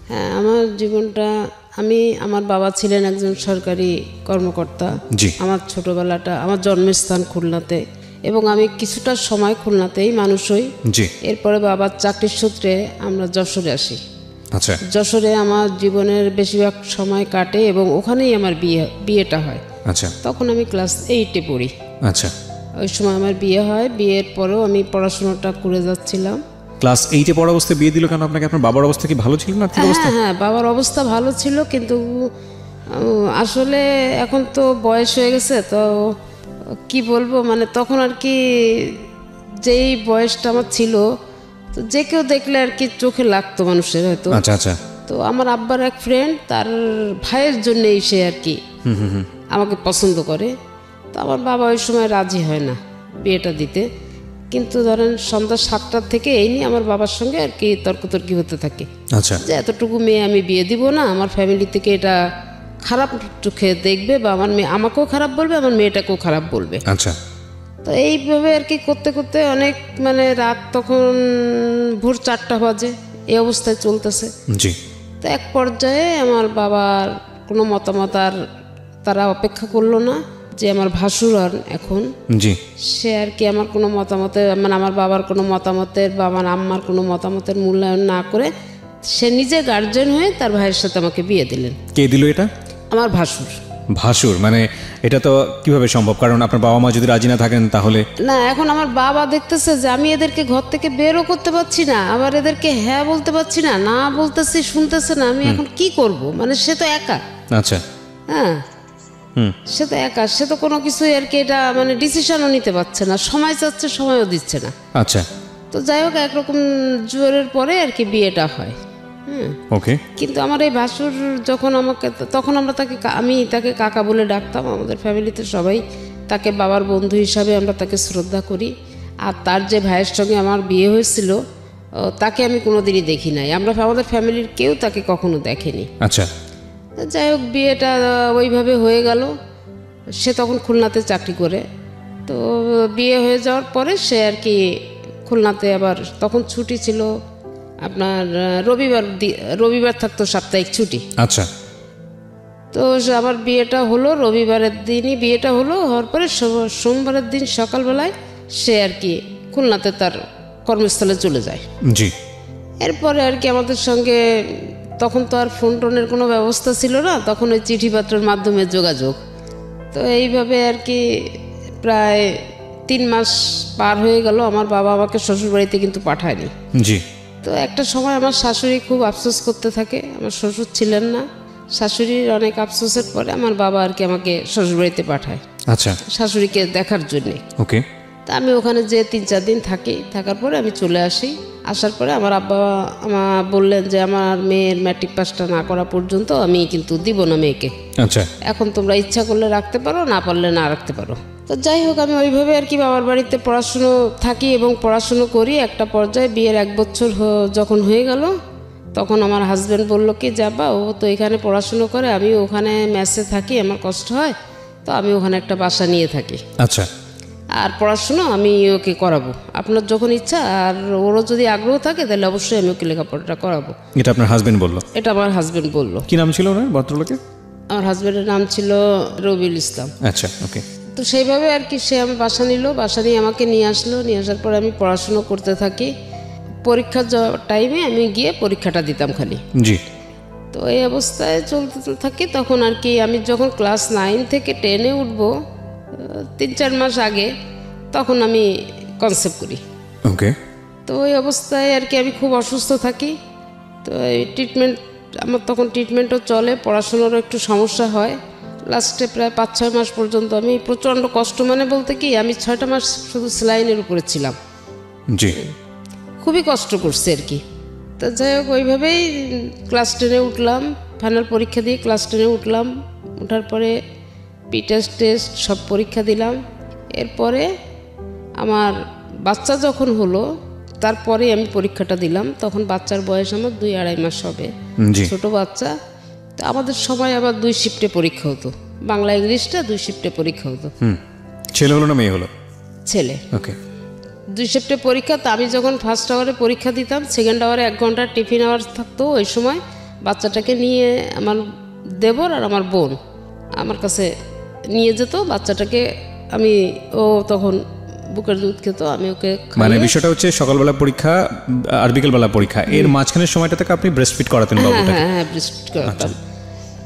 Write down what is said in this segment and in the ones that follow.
হ্যাঁ, আমার জীবনটা আমার বাবা ছিলেন একজন সরকারি কর্মকর্তা। আমার ছোটবেলাটা, আমার জন্মস্থান খুলনাতে, এবং আমি কিছুটা সময় খুলনাতেই মানুষ হই। এরপরে বাবার চাকরির সূত্রে আমরা যশোরে আসি। আচ্ছা, যশোরে আমার জীবনের বেশিরভাগ সময় কাটে এবং ওখানেই আমার বিয়েটা হয়। আচ্ছা, তখন আমি ক্লাস 8-এ পড়ি। আচ্ছা, ওই সময় আমার বিয়ে হয়। বিয়ের পরেও আমি পড়াশোনাটা করে যাচ্ছিলাম। ক্লাস 8-এ পড়া অবস্থায় বিয়ে দিল কেন আপনাকে? আপনার বাবার অবস্থা কি ভালো ছিল না? হ্যাঁ, বাবার অবস্থা ভালো ছিল, কিন্তু আসলে এখন তো বয়স হয়ে গেছে, তো কি বলবো, মানে তখন আর কি যেই বয়সটা আমার ছিল, তো যে কেউ দেখলে আর কি চোখে লাগতো মানুষের হয়তো। আচ্ছা, আচ্ছা। তো আমার আব্বার এক ফ্রেন্ড, তার ভাইয়ের জন্যই সে আর কি আমাকে পছন্দ করে। তো আমার বাবা ওই সময় রাজি হয় না বিয়েটা দিতে, কিন্তু ধরেন সন্ধ্যা 7টার থেকে এই নিয়ে আমার বাবার সঙ্গে আর কি তর্কতর্কি হতে থাকে। আচ্ছা, যে এতটুকু মেয়ে আমি বিয়ে দিব না, আমার ফ্যামিলি থেকে এটা খারাপ চোখে দেখবে, বা আমার মেয়ে আমাকেও খারাপ বলবে, আমার মেয়েটাকেও খারাপ বলবে। আচ্ছা। তো এইভাবে আর কি করতে করতে অনেক, মানে রাত তখন ভোর 4টা বাজে, এই অবস্থায় চলতেছে। জি। তো এক পর্যায়ে আমার বাবার কোনো মতামত আর তারা অপেক্ষা করলো না, যে আমার ভাসুর এখন, জি, সে আর কি আমার কোনো মতামতে, মানে আমার বাবার কোনো মতামতের বা আমার আম্মার কোনো মতামতের মূল্যায়ন না করে সে নিজে গার্জেন হয়ে তার ভাইয়ের সাথে আমাকে বিয়ে দিলেন। কে দিল এটা? আমার ভাসুর। ভাসুর মানে এটা তো কিভাবে সম্ভব? কারণ আপনার বাবা মা যদি রাজি না থাকেন তাহলে? না, এখন আমার বাবা দেখতেছে যে আমি এদেরকে ঘর থেকে বেরও করতে পারছি না, আবার এদেরকে হ্যাঁ বলতে পারছি না, না বলতেছি শুনতেছে না, আমি এখন কি করব? মানে সে তো একা। আচ্ছা, হ্যাঁ, সে তো একা, সে তো কোনো কিছুই আর কি এটা মানে ডিসিশনও নিতে পারছে না, সময় চাচ্ছে সময়ও দিচ্ছে না। আচ্ছা। তো যাই হোক, একরকম জোরের পরে আর কি বিয়েটা হয়। ওকে। কিন্তু আমার এই ভাসুর যখন আমাকে, তখন আমি তাকে কাকা বলে ডাকতাম। আমাদের ফ্যামিলিতে সবাই তাকে বাবার বন্ধু হিসাবে আমরা তাকে শ্রদ্ধা করি। আর তার যে ভাইয়ের সঙ্গে আমার বিয়ে হয়েছিল, তাকে আমি কোনোদিনই দেখি নাই, আমাদের ফ্যামিলির কেউ তাকে কখনো দেখেনি। আচ্ছা। যাই হোক, বিয়েটা ওইভাবে হয়ে গেল। সে তখন খুলনাতে চাকরি করে। তো বিয়ে হয়ে যাওয়ার পরে সে আর কি খুলনাতে, আবার তখন ছুটি ছিল আপনার রবিবার থাকতো সাপ্তাহিক ছুটি। আচ্ছা। তো আমার বিয়েটা হলো রবিবারের দিনই, বিয়েটা হওয়ার পরে সোমবারের দিন সকালবেলায় সে আর কি খুলনাতে তার কর্মস্থলে চলে যায়। জি। এরপরে আর কি আমাদের সঙ্গে, তখন তো আর ফোন টোনের কোনো ব্যবস্থা ছিল না, তখন ওই চিঠিপত্রের মাধ্যমে যোগাযোগ। তো এইভাবে আর কি প্রায় 3 মাস পার হয়ে গেল। আমার বাবা আমাকে শ্বশুরবাড়িতে কিন্তু পাঠায়নি। জি। তো একটা সময় আমার শাশুড়ি খুব আফসোস করতে থাকে, আমার শ্বশুর ছিলেন না। শাশুড়ির অনেক আফসোসের পরে আমার বাবা আর কি আমাকে শ্বশুরবাড়িতে পাঠায়। আচ্ছা। শাশুড়িকে দেখার জন্যে। ওকে। তা আমি ওখানে যে 3-4 দিন থাকি, থাকার পরে আমি চলে আসি। আসার পরে আমার আব্বা বললেন যে আমার মেয়ের ম্যাট্রিক পাসটা না করা পর্যন্ত আমি কিন্তু দিব না মেয়েকে। আচ্ছা। এখন তোমরা ইচ্ছা করলে রাখতে পারো, না পারলে না রাখতে পারো। তো যাই হোক, আমি ওইভাবে আর কি বাবার বাড়িতে পড়াশুনো থাকি এবং পড়াশুনো করি। একটা পর্যায়ে বিয়ের 1 বছর যখন হয়ে গেল, তখন আমার হাজব্যান্ড বলল কি, যাবা, ও তো এখানে পড়াশুনো করে, আমি ওখানে মেসে থাকি, আমার কষ্ট হয়, তো আমি ওখানে একটা বাসা নিয়ে থাকি। আচ্ছা। আর পড়াশুনো আমি ওকে করাবো, আপনার যখন ইচ্ছা, আর ওরও যদি আগ্রহ থাকে তাহলে অবশ্যই আমি ওকে লেখাপড়াটা করাবো। এটা আপনার হাজবেন্ড বললো? এটা আমার হাজব্যান্ড বললো। কি নাম ছিল ওনার, ভদ্রলোকের? আমার হাজব্যান্ডের নাম ছিল রবিউল ইসলাম। আচ্ছা, ওকে। তো সেইভাবে আর কি সে আমার বাসা নিল, বাসা নিয়ে আমাকে নিয়ে আসলো। নিয়ে আসার পরে আমি পড়াশুনো করতে থাকি। পরীক্ষার টাইমে আমি গিয়ে পরীক্ষাটা দিতাম খালি। জি। তো এই অবস্থায় চলতে থাকি। তখন আর কি আমি যখন ক্লাস 9 থেকে 10-এ উঠবো, 3-4 মাস আগে, তখন আমি কনসেপ্ট করি। ওকে। তো ওই অবস্থায় আর কি আমি খুব অসুস্থ থাকি। তো এই আমার তখন ট্রিটমেন্টও চলে, পড়াশোনারও একটু সমস্যা হয়। লাস্টে প্রায় 5-6 মাস পর্যন্ত আমি প্রচণ্ড কষ্ট, মানে বলতে কি, আমি 6টা মাস শুধু স্যালাইনের উপরে ছিলাম। জি। খুবই কষ্ট করছে আর কি। তো যাই হোক, ওইভাবেই ক্লাস 10-এ উঠলাম। ফাইনাল পরীক্ষা দিয়ে ক্লাস 10-এ উঠলাম। ওঠার পরে টেস্ট সব পরীক্ষা দিলাম। এরপরে আমার বাচ্চা যখন হলো, তারপরে আমি পরীক্ষাটা দিলাম। তখন বাচ্চার বয়স আমার 2-2.5 মাস হবে, ছোট বাচ্চা। তো আমাদের সময় আবার 2 শিফটে পরীক্ষা হতো, বাংলা ইংলিশটা 2 শিফটে পরীক্ষা হতো। ছেলে হলো না মেয়ে হলো? ছেলে। ওকে। 2 শিফটে পরীক্ষা। তো আমি যখন ফার্স্ট আওয়ারে পরীক্ষা দিতাম, সেকেন্ড আওয়ারে 1 ঘন্টা টিফিন আওয়ার থাকতো। ওই সময় বাচ্চাটাকে নিয়ে আমার দেবর আর আমার বোন আমার কাছে নিয়ে যেত বাচ্চাটাকে। ও তখন বুকের দুধ খেত, আমি ওকে মানে বিষয়টা হচ্ছে সকালবেলা পরীক্ষা আর বিকেলবেলা পরীক্ষা, এর মাঝখানের সময়টা থেকে আপনি ব্রেস্ট ফিড করাতেন বাবুটাকে? হ্যাঁ ব্রেস্ট ফিড করাতাম।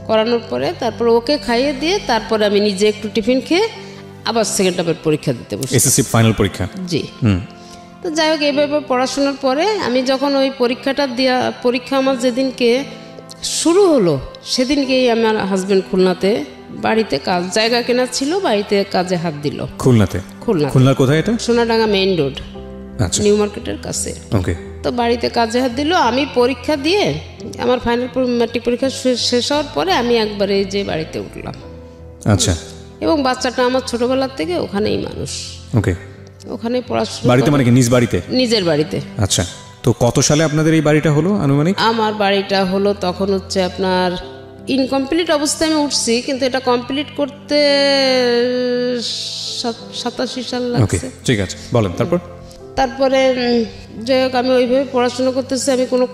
করানোর পরে তারপর ওকে খাইয়ে দিয়ে তারপরে আমি নিজে একটু টিফিন খেয়ে আবার সেকেন্ড টার্মের পরীক্ষা দিতে বসি, এসএসসি ফাইনাল পরীক্ষা। জি। তো যাই হোক, এইভাবে পড়াশোনার পরে আমি যখন ওই পরীক্ষা আমার যেদিনকে শুরু হলো সেদিনকেই আমার হাজব্যান্ড খুলনাতে বাড়িতে জায়গা কেনা ছিল, বাড়িতে কাজে হাত দিল। খুলনার কোথায় এটা? সোনাডাঙ্গা মেইন রোড, নিউ মার্কেটের কাছে। ওকে। তো বাড়িতে কাজে হাত দিল, আমি পরীক্ষা দিয়ে আমার ফাইনাল ম্যাট্রিক পরীক্ষা শেষ হওয়ার পরে আমি একবারে যে বাড়িতে উঠলাম। আচ্ছা। এবং বাচ্চাটা আমার ছোটবেলার থেকে ওখানেই মানুষ। ওকে। ওখানে পড়াশোনা। বাড়িতে মানে কি নিজ বাড়িতে? নিজের বাড়িতে। আচ্ছা। তো কত সালে আপনাদের এই বাড়িটা হলো আনুমানিক? আমার বাড়িটা হলো তখন হচ্ছে আপনার ইনকমপ্লিট অবস্থায় আমি উঠছি, কিন্তু এটা কমপ্লিট করতে 87 সাল লাগছে। ঠিক আছে, বলেন। তারপরে যাই হোক, আমি ওইভাবে পড়াশোনা করতেছি। আমি কোনো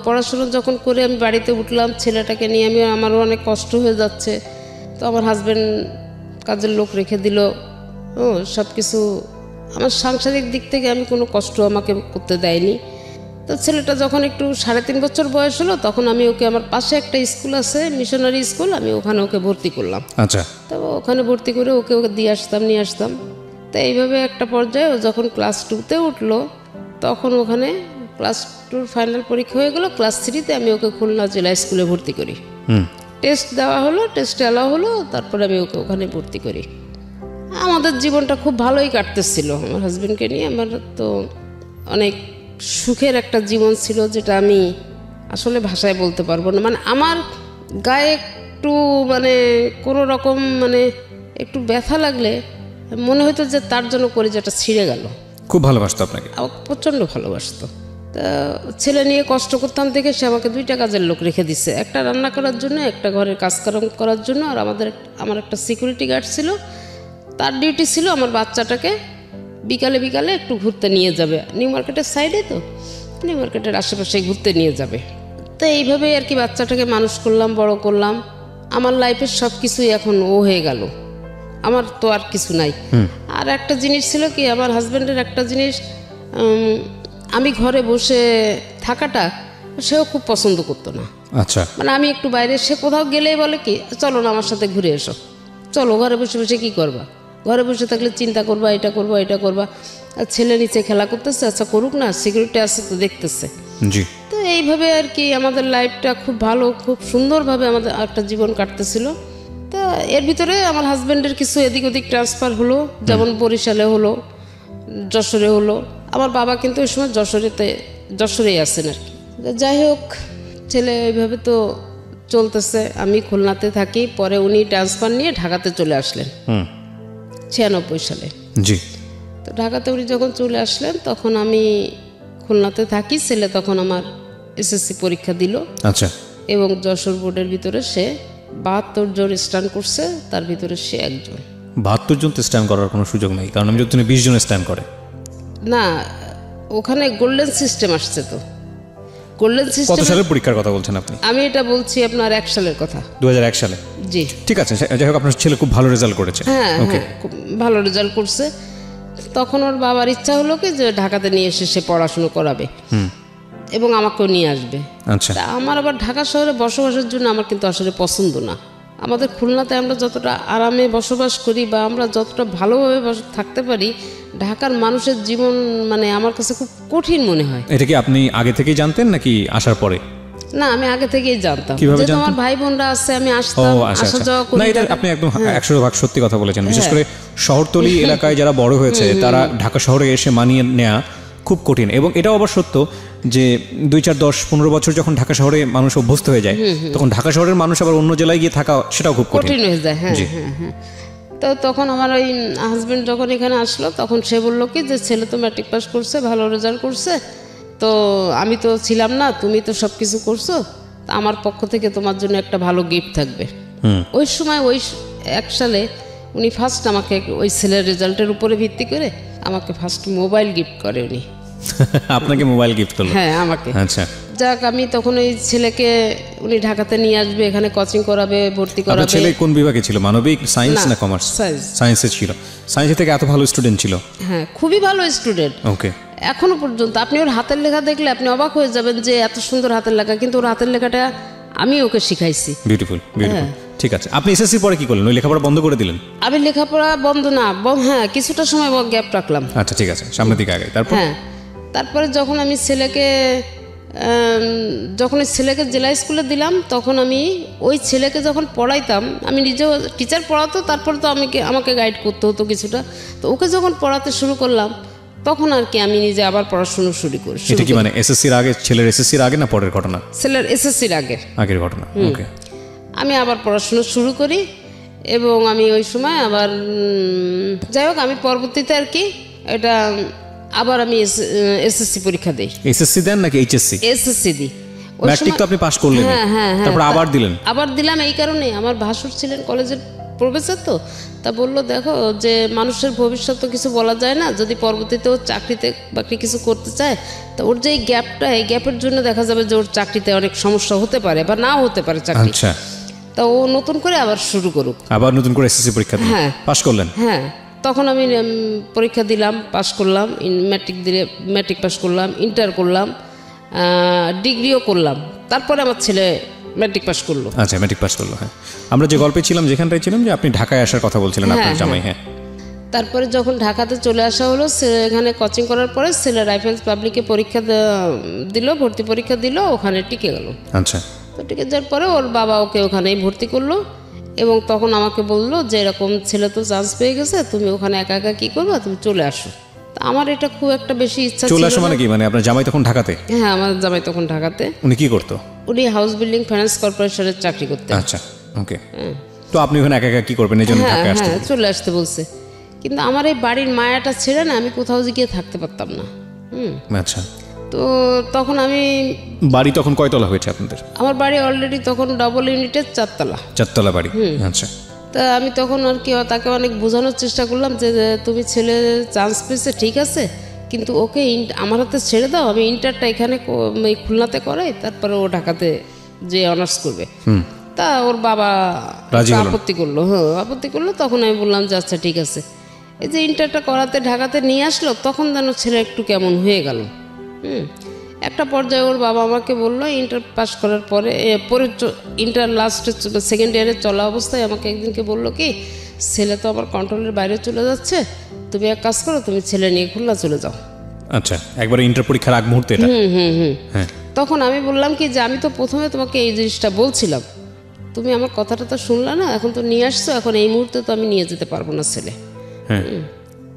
পড়াশোনা যখন করে আমি বাড়িতে উঠলাম, ছেলেটাকে নিয়ে আমারও অনেক কষ্ট হয়ে যাচ্ছে। তো আমার হাজব্যান্ড কাজের লোক রেখে দিল, সব কিছু আমার সাংসারিক দিক থেকে আমি কোনো কষ্ট আমাকে করতে দেয়নি। তো ছেলেটা যখন একটু 3.5 বছর বয়স হলো, তখন আমি ওকে, আমার পাশে একটা স্কুল আছে মিশনারি স্কুল, আমি ওখানে ওকে ভর্তি করলাম। আচ্ছা। তো ওখানে ভর্তি করে ওকে দিয়ে আসতাম, নিয়ে আসতাম। তো এইভাবে একটা পর্যায়ে ও যখন ক্লাস 2-তে উঠলো, তখন ওখানে ক্লাস 2 ফাইনাল পরীক্ষা হয়ে গেল। ক্লাস 3-তে আমি ওকে খুলনা জেলা স্কুলে ভর্তি করি। টেস্ট দেওয়া হলো, টেস্টে অ্যালাউ হলো, তারপরে আমি ওকে ওখানে ভর্তি করি। আমাদের জীবনটা খুব ভালোই কাটতেছিল আমার হাজব্যান্ডকে নিয়ে। আমার তো অনেক সুখের একটা জীবন ছিল, যেটা আমি আসলে ভাষায় বলতে পারবো না। মানে আমার গায়ে একটু কোনো রকম একটু ব্যথা লাগলে মনে হতো যে তার জন্য কলিজাটা ছিঁড়ে গেল। খুব ভালোবাসতো আপনাকে? প্রচণ্ড ভালোবাসতো। তা ছেলে নিয়ে কষ্ট করতাম দেখে সে আমাকে 2টা কাজের লোক রেখে দিছে, একটা রান্না করার জন্য, একটা ঘরের কাজকর্ম করার জন্য। আর আমার একটা সিকিউরিটি গার্ড ছিল, তার ডিউটি ছিল আমার বাচ্চাটাকে বিকালে একটু ঘুরতে নিয়ে যাবে। নিউ মার্কেটের সাইডে, তো নিউ মার্কেটের আশেপাশে ঘুরতে নিয়ে যাবে। তো এইভাবেই আর কি বাচ্চাটাকে মানুষ করলাম, বড় করলাম। আমার লাইফের সব কিছুই এখন ও হয়ে গেল, আমার তো আর কিছু নাই। আর একটা জিনিস ছিল কি, আমার হাজব্যান্ডের একটা জিনিস, আমি ঘরে বসে থাকাটা সেও খুব পছন্দ করতো না। আচ্ছা। আমি একটু বাইরে, সে কোথাও গেলেই বলে কি, চলো না আমার সাথে ঘুরে এসো, চলো, ঘরে বসে বসে কি করবা, ঘরে বসে থাকলে চিন্তা করবা, এটা করবা, এটা করবা। আর ছেলে নিচে খেলা করতেছে, আচ্ছা করুক না, সিকিউরিটি আছে তো দেখতেছে। জি। তো এইভাবে আর কি আমাদের লাইফটা খুব ভালো, খুব সুন্দরভাবে আমাদের একটা জীবন কাটতেছিল। তা এর ভিতরে আমার হাজব্যান্ডের কিছু এদিক ওদিক ট্রান্সফার হলো, যেমন বরিশালে হলো, যশোরে হলো। আমার বাবা কিন্তু ওই সময় যশোরেই আছেন আর কি। যাই হোক, ছেলে ওইভাবে তো চলতেছে। আমি খুলনাতে থাকি, পরে উনি ট্রান্সফার নিয়ে ঢাকাতে চলে আসলেন 96 সালে। জি। তো ঢাকাতে উনি যখন চলে আসলেন, তখন আমি খুলনাতে থাকি। ছেলে তখন আমার এসএসসি পরীক্ষা দিল। আচ্ছা। এবং যশোর বোর্ডের ভিতরে সে 72 জন স্ট্যান্ড করছে, তার ভিতরে সে একজন। 72 জন তো স্ট্যান্ড করার কোনো সুযোগ নেই, কারণ আমি যদি 20 জন স্ট্যান্ড করে না, ওখানে গোল্ডেন সিস্টেম আসছে। তো গোল্ডেন সিস্টেম। কত সালের পরীক্ষার কথা বলছেন আপনি? আমি এটা বলছি আপনার 1 সালের কথা। 2001 সালে? জি। ঠিক আছে। যাই হোক, আপনার ছেলে খুব ভালো রেজাল্ট করেছে। হ্যাঁ, খুব ভালো রেজাল্ট করছে। তখন ওর বাবার ইচ্ছা হলো কি যে ঢাকাতে নিয়ে এসে সে পড়াশুনো করাবে এবং আমাকেও নিয়ে আসবে। আচ্ছা। আমার আবার ঢাকা শহরে বসবাসের জন্য আমার কিন্তু আসলে পছন্দ না। আমাদের খুলনাতে আমরা যতটা আরামে বসবাস করি বা আমরা যতটা ভালোভাবে থাকতে পারি, ঢাকার মানুষের জীবন আমার কাছে খুব কঠিন মনে হয়। এটা কি আপনি আগে থেকেই জানতেন নাকি আসার পরে? না, আমি আগে থেকেই জানতাম। যেহেতু আমার ভাই বোনরা আছে, আমি আসতাম, আসা যাওয়া করি। না, এটা আপনি একদম 100% সত্যি কথা বলেছেন। বিশেষ করে শহরতলি এলাকায় যারা বড় হয়েছে, তারা ঢাকা শহরে এসে মানিয়ে নেওয়া খুব কঠিন। এবং এটাও আবার সত্য যে 2, 4, 10, 15 বছর যখন ঢাকা শহরে মানুষ অভ্যস্ত হয়ে যায়, তখন ঢাকা শহরের মানুষ আবার অন্য জেলায় গিয়ে থাকা সেটাও খুব কঠিন হয়ে যায়। হ্যাঁ। তো তখন আমার ওই হাজব্যান্ড যখন এখানে আসলো, তখন সে বললো কি যে ছেলে তো ম্যাট্রিক পাস করছে, ভালো রেজাল্ট করছে, তো আমি তো ছিলাম না, তুমি তো সব কিছু করছো, আমার পক্ষ থেকে তোমার জন্য একটা ভালো গিফট থাকবে। ওই সময় 1 সালে উনি ফার্স্ট আমাকে ওই ছেলের রেজাল্টের উপরে ভিত্তি করে আমাকে ফার্স্ট মোবাইল গিফট করে উনি। আপনাকে মোবাইল গিফট করলো? হ্যাঁ, আমাকে। আচ্ছা। যাক আমি তখন ওই ছেলেকে উনি ঢাকাতে নিয়ে আসবে, এখানে কোচিং করাবে, ভর্তি আপনার করাবে। ছেলে কোন বিভাগে ছিল, মানবিক, সায়েন্স না কমার্স? সায়েন্সে ছিল। সায়েন্সে থেকে এত ভালো স্টুডেন্ট ছিল? হ্যাঁ, খুবই ভালো স্টুডেন্ট। ওকে। এখনো পর্যন্ত আপনি ওর হাতের লেখা দেখলে আপনি অবাক হয়ে যাবেন যে এত সুন্দর হাতের লেখা, কিন্তু ওর হাতের লেখাটা আমি ওকে শিখাইছি। Beautiful, beautiful. ঠিক আছে, আপনি এসএসসি পরে কি করলেন? ওই লেখাপড়া বন্ধ করে দিলেন? আমি লেখাপড়া বন্ধ না, হ্যাঁ কিছুটা সময় গ্যাপ রাখলাম। আচ্ছা ঠিক আছে, সামনের দিকে আগে। তারপর? হ্যাঁ, তারপরে যখন আমি ছেলেকে জেলা স্কুলে দিলাম, তখন আমি ওই ছেলেকে যখন পড়াইতাম, আমি নিজেও টিচার পড়াতো, তারপরে তো আমাকে গাইড করতে হতো কিছুটা। তো ওকে যখন পড়াতে শুরু করলাম, তখন আর কি আমি নিজে আবার পড়াশুনো শুরু করি। এটা কি মানে এসএসসির আগে, ছেলের এসএসসির আগে না পরের ঘটনা? ছেলের এসএসসির আগের ঘটনা। ওকে। আমি আবার পড়াশুনো শুরু করি এবং আমি ওই সময় আবার যাই হোক আমি পরবর্তীতে আর কি এটা আবার আমি এসএসসি পরীক্ষা দেই। এসএসসি দেন নাকি এইচএসসি? এসএসসি দিই। ম্যাট্রিক তো আপনি পাস করলেন? হ্যাঁ। তারপর আবার দিলেন? আবার দিলাম এই কারণে, আমার ভাসুর ছিলেন কলেজের প্রফেসর, তো তা বললো দেখো যে মানুষের ভবিষ্যৎ তো কিছু বলা যায় না, যদি পরবর্তীতে ও চাকরিতে বাকরি কিছু করতে চায়, তা ওর যে এই গ্যাপটা, এই গ্যাপের জন্য দেখা যাবে যে ওর চাকরিতে অনেক সমস্যা হতে পারে বা নাও হতে পারে চাকরি। আচ্ছা। তা ও নতুন করে আবার শুরু করুক। আবার নতুন করে এসএসসি পরীক্ষা দিলেন? হ্যাঁ। পাস করলেন? হ্যাঁ, তখন আমি পরীক্ষা দিলাম, পাস করলাম, ম্যাট্রিক পাস করলাম, ইন্টার করলাম, ডিগ্রিও করলাম। তারপরে আমার ছেলে ম্যাট্রিক পাস করলো। আচ্ছা, ম্যাট্রিক পাস করলো। হ্যাঁ, আমরা যে গল্পে ছিলাম, যেখানটায় ছিলাম, যে আপনি ঢাকায় আসার কথা বলছিলেন আপনার জামাই। হ্যাঁ, তারপরে যখন ঢাকাতে চলে আসা হলো, এখানে কোচিং করার পরে ছেলে রাইফেলস পাবলিকে পরীক্ষা দিল, ভর্তি পরীক্ষা দিল, ওখানে টিকে গেল। আচ্ছা। তো টিকে যাওয়ার পরে ওর বাবা ওকে ওখানেই ভর্তি করলো এবং তখন আমাকে বললো যে এরকম ছেলে তো চান্স পেয়ে গেছে, তুমি ওখানে একা একা কী করবা, তুমি চলে আসো। তা আমার এটা খুব একটা বেশি ইচ্ছা ছিল। চলে আসো মানে কি? মানে আপনার জামাই তখন ঢাকাতে? হ্যাঁ, আমার জামাই তখন ঢাকাতে। উনি কি করতো? উনি হাউস বিল্ডিং ফাইন্যান্স কর্পোরেশনের চাকরি করতেন। আচ্ছা, ওকে। তো আপনি ওখানে একা একা কি করবেন, এই জন্য ঢাকায় আসতে? হ্যাঁ, চলে আসতে বলছে, কিন্তু আমার এই বাড়ির মায়াটা ছেড়ে না আমি কোথাও গিয়ে থাকতে পারতাম না। আচ্ছা। তো তখন আমি, বাড়ি তখন কয়তলা হয়েছে আপনাদের? আমার বাড়ি অলরেডি তখন ডবল ইউনিটের 4 তলা। 4 তলা বাড়ি। আচ্ছা। তা আমি তখন আর কি তাকে অনেক বোঝানোর চেষ্টা করলাম যে তুমি ছেলে চান্স পেয়েছে ঠিক আছে, কিন্তু ওকে আমার হাতে ছেড়ে দাও, আমি ইন্টারটা এখানে খুলনাতে করাই, তারপরে ও ঢাকাতে যে অনার্স করবে। তা ওর বাবা আপত্তি করলো। হ্যাঁ, আপত্তি করলো। তখন আমি বললাম যে আচ্ছা ঠিক আছে। এই যে ইন্টারটা করাতে ঢাকাতে নিয়ে আসলো, তখন যেন ছেলে একটু কেমন হয়ে গেল। একটা পর্যায়ে ওর বাবা আমাকে বললো, ইন্টার পাস করার পরে ইন্টার লাস্টে সেকেন্ড ইয়ারে চলা অবস্থায় আমাকে একদিনকে বললো কি, ছেলে তো আমার কন্ট্রোলের বাইরে চলে যাচ্ছে, তুমি এক কাজ করো, তুমি ছেলে নিয়ে খুলনা চলে যাও। আচ্ছা, একবার ইন্টার পরীক্ষার আগ মুহূর্তে এটা? হ্যাঁ। তখন আমি বললাম কি যে আমি তো প্রথমে তোমাকে এই জিনিসটা বলছিলাম, তুমি আমার কথাটা তো শুনলা না, এখন তো নিয়ে আসছো, এখন এই মুহূর্তে তো আমি নিয়ে যেতে পারবো না ছেলে।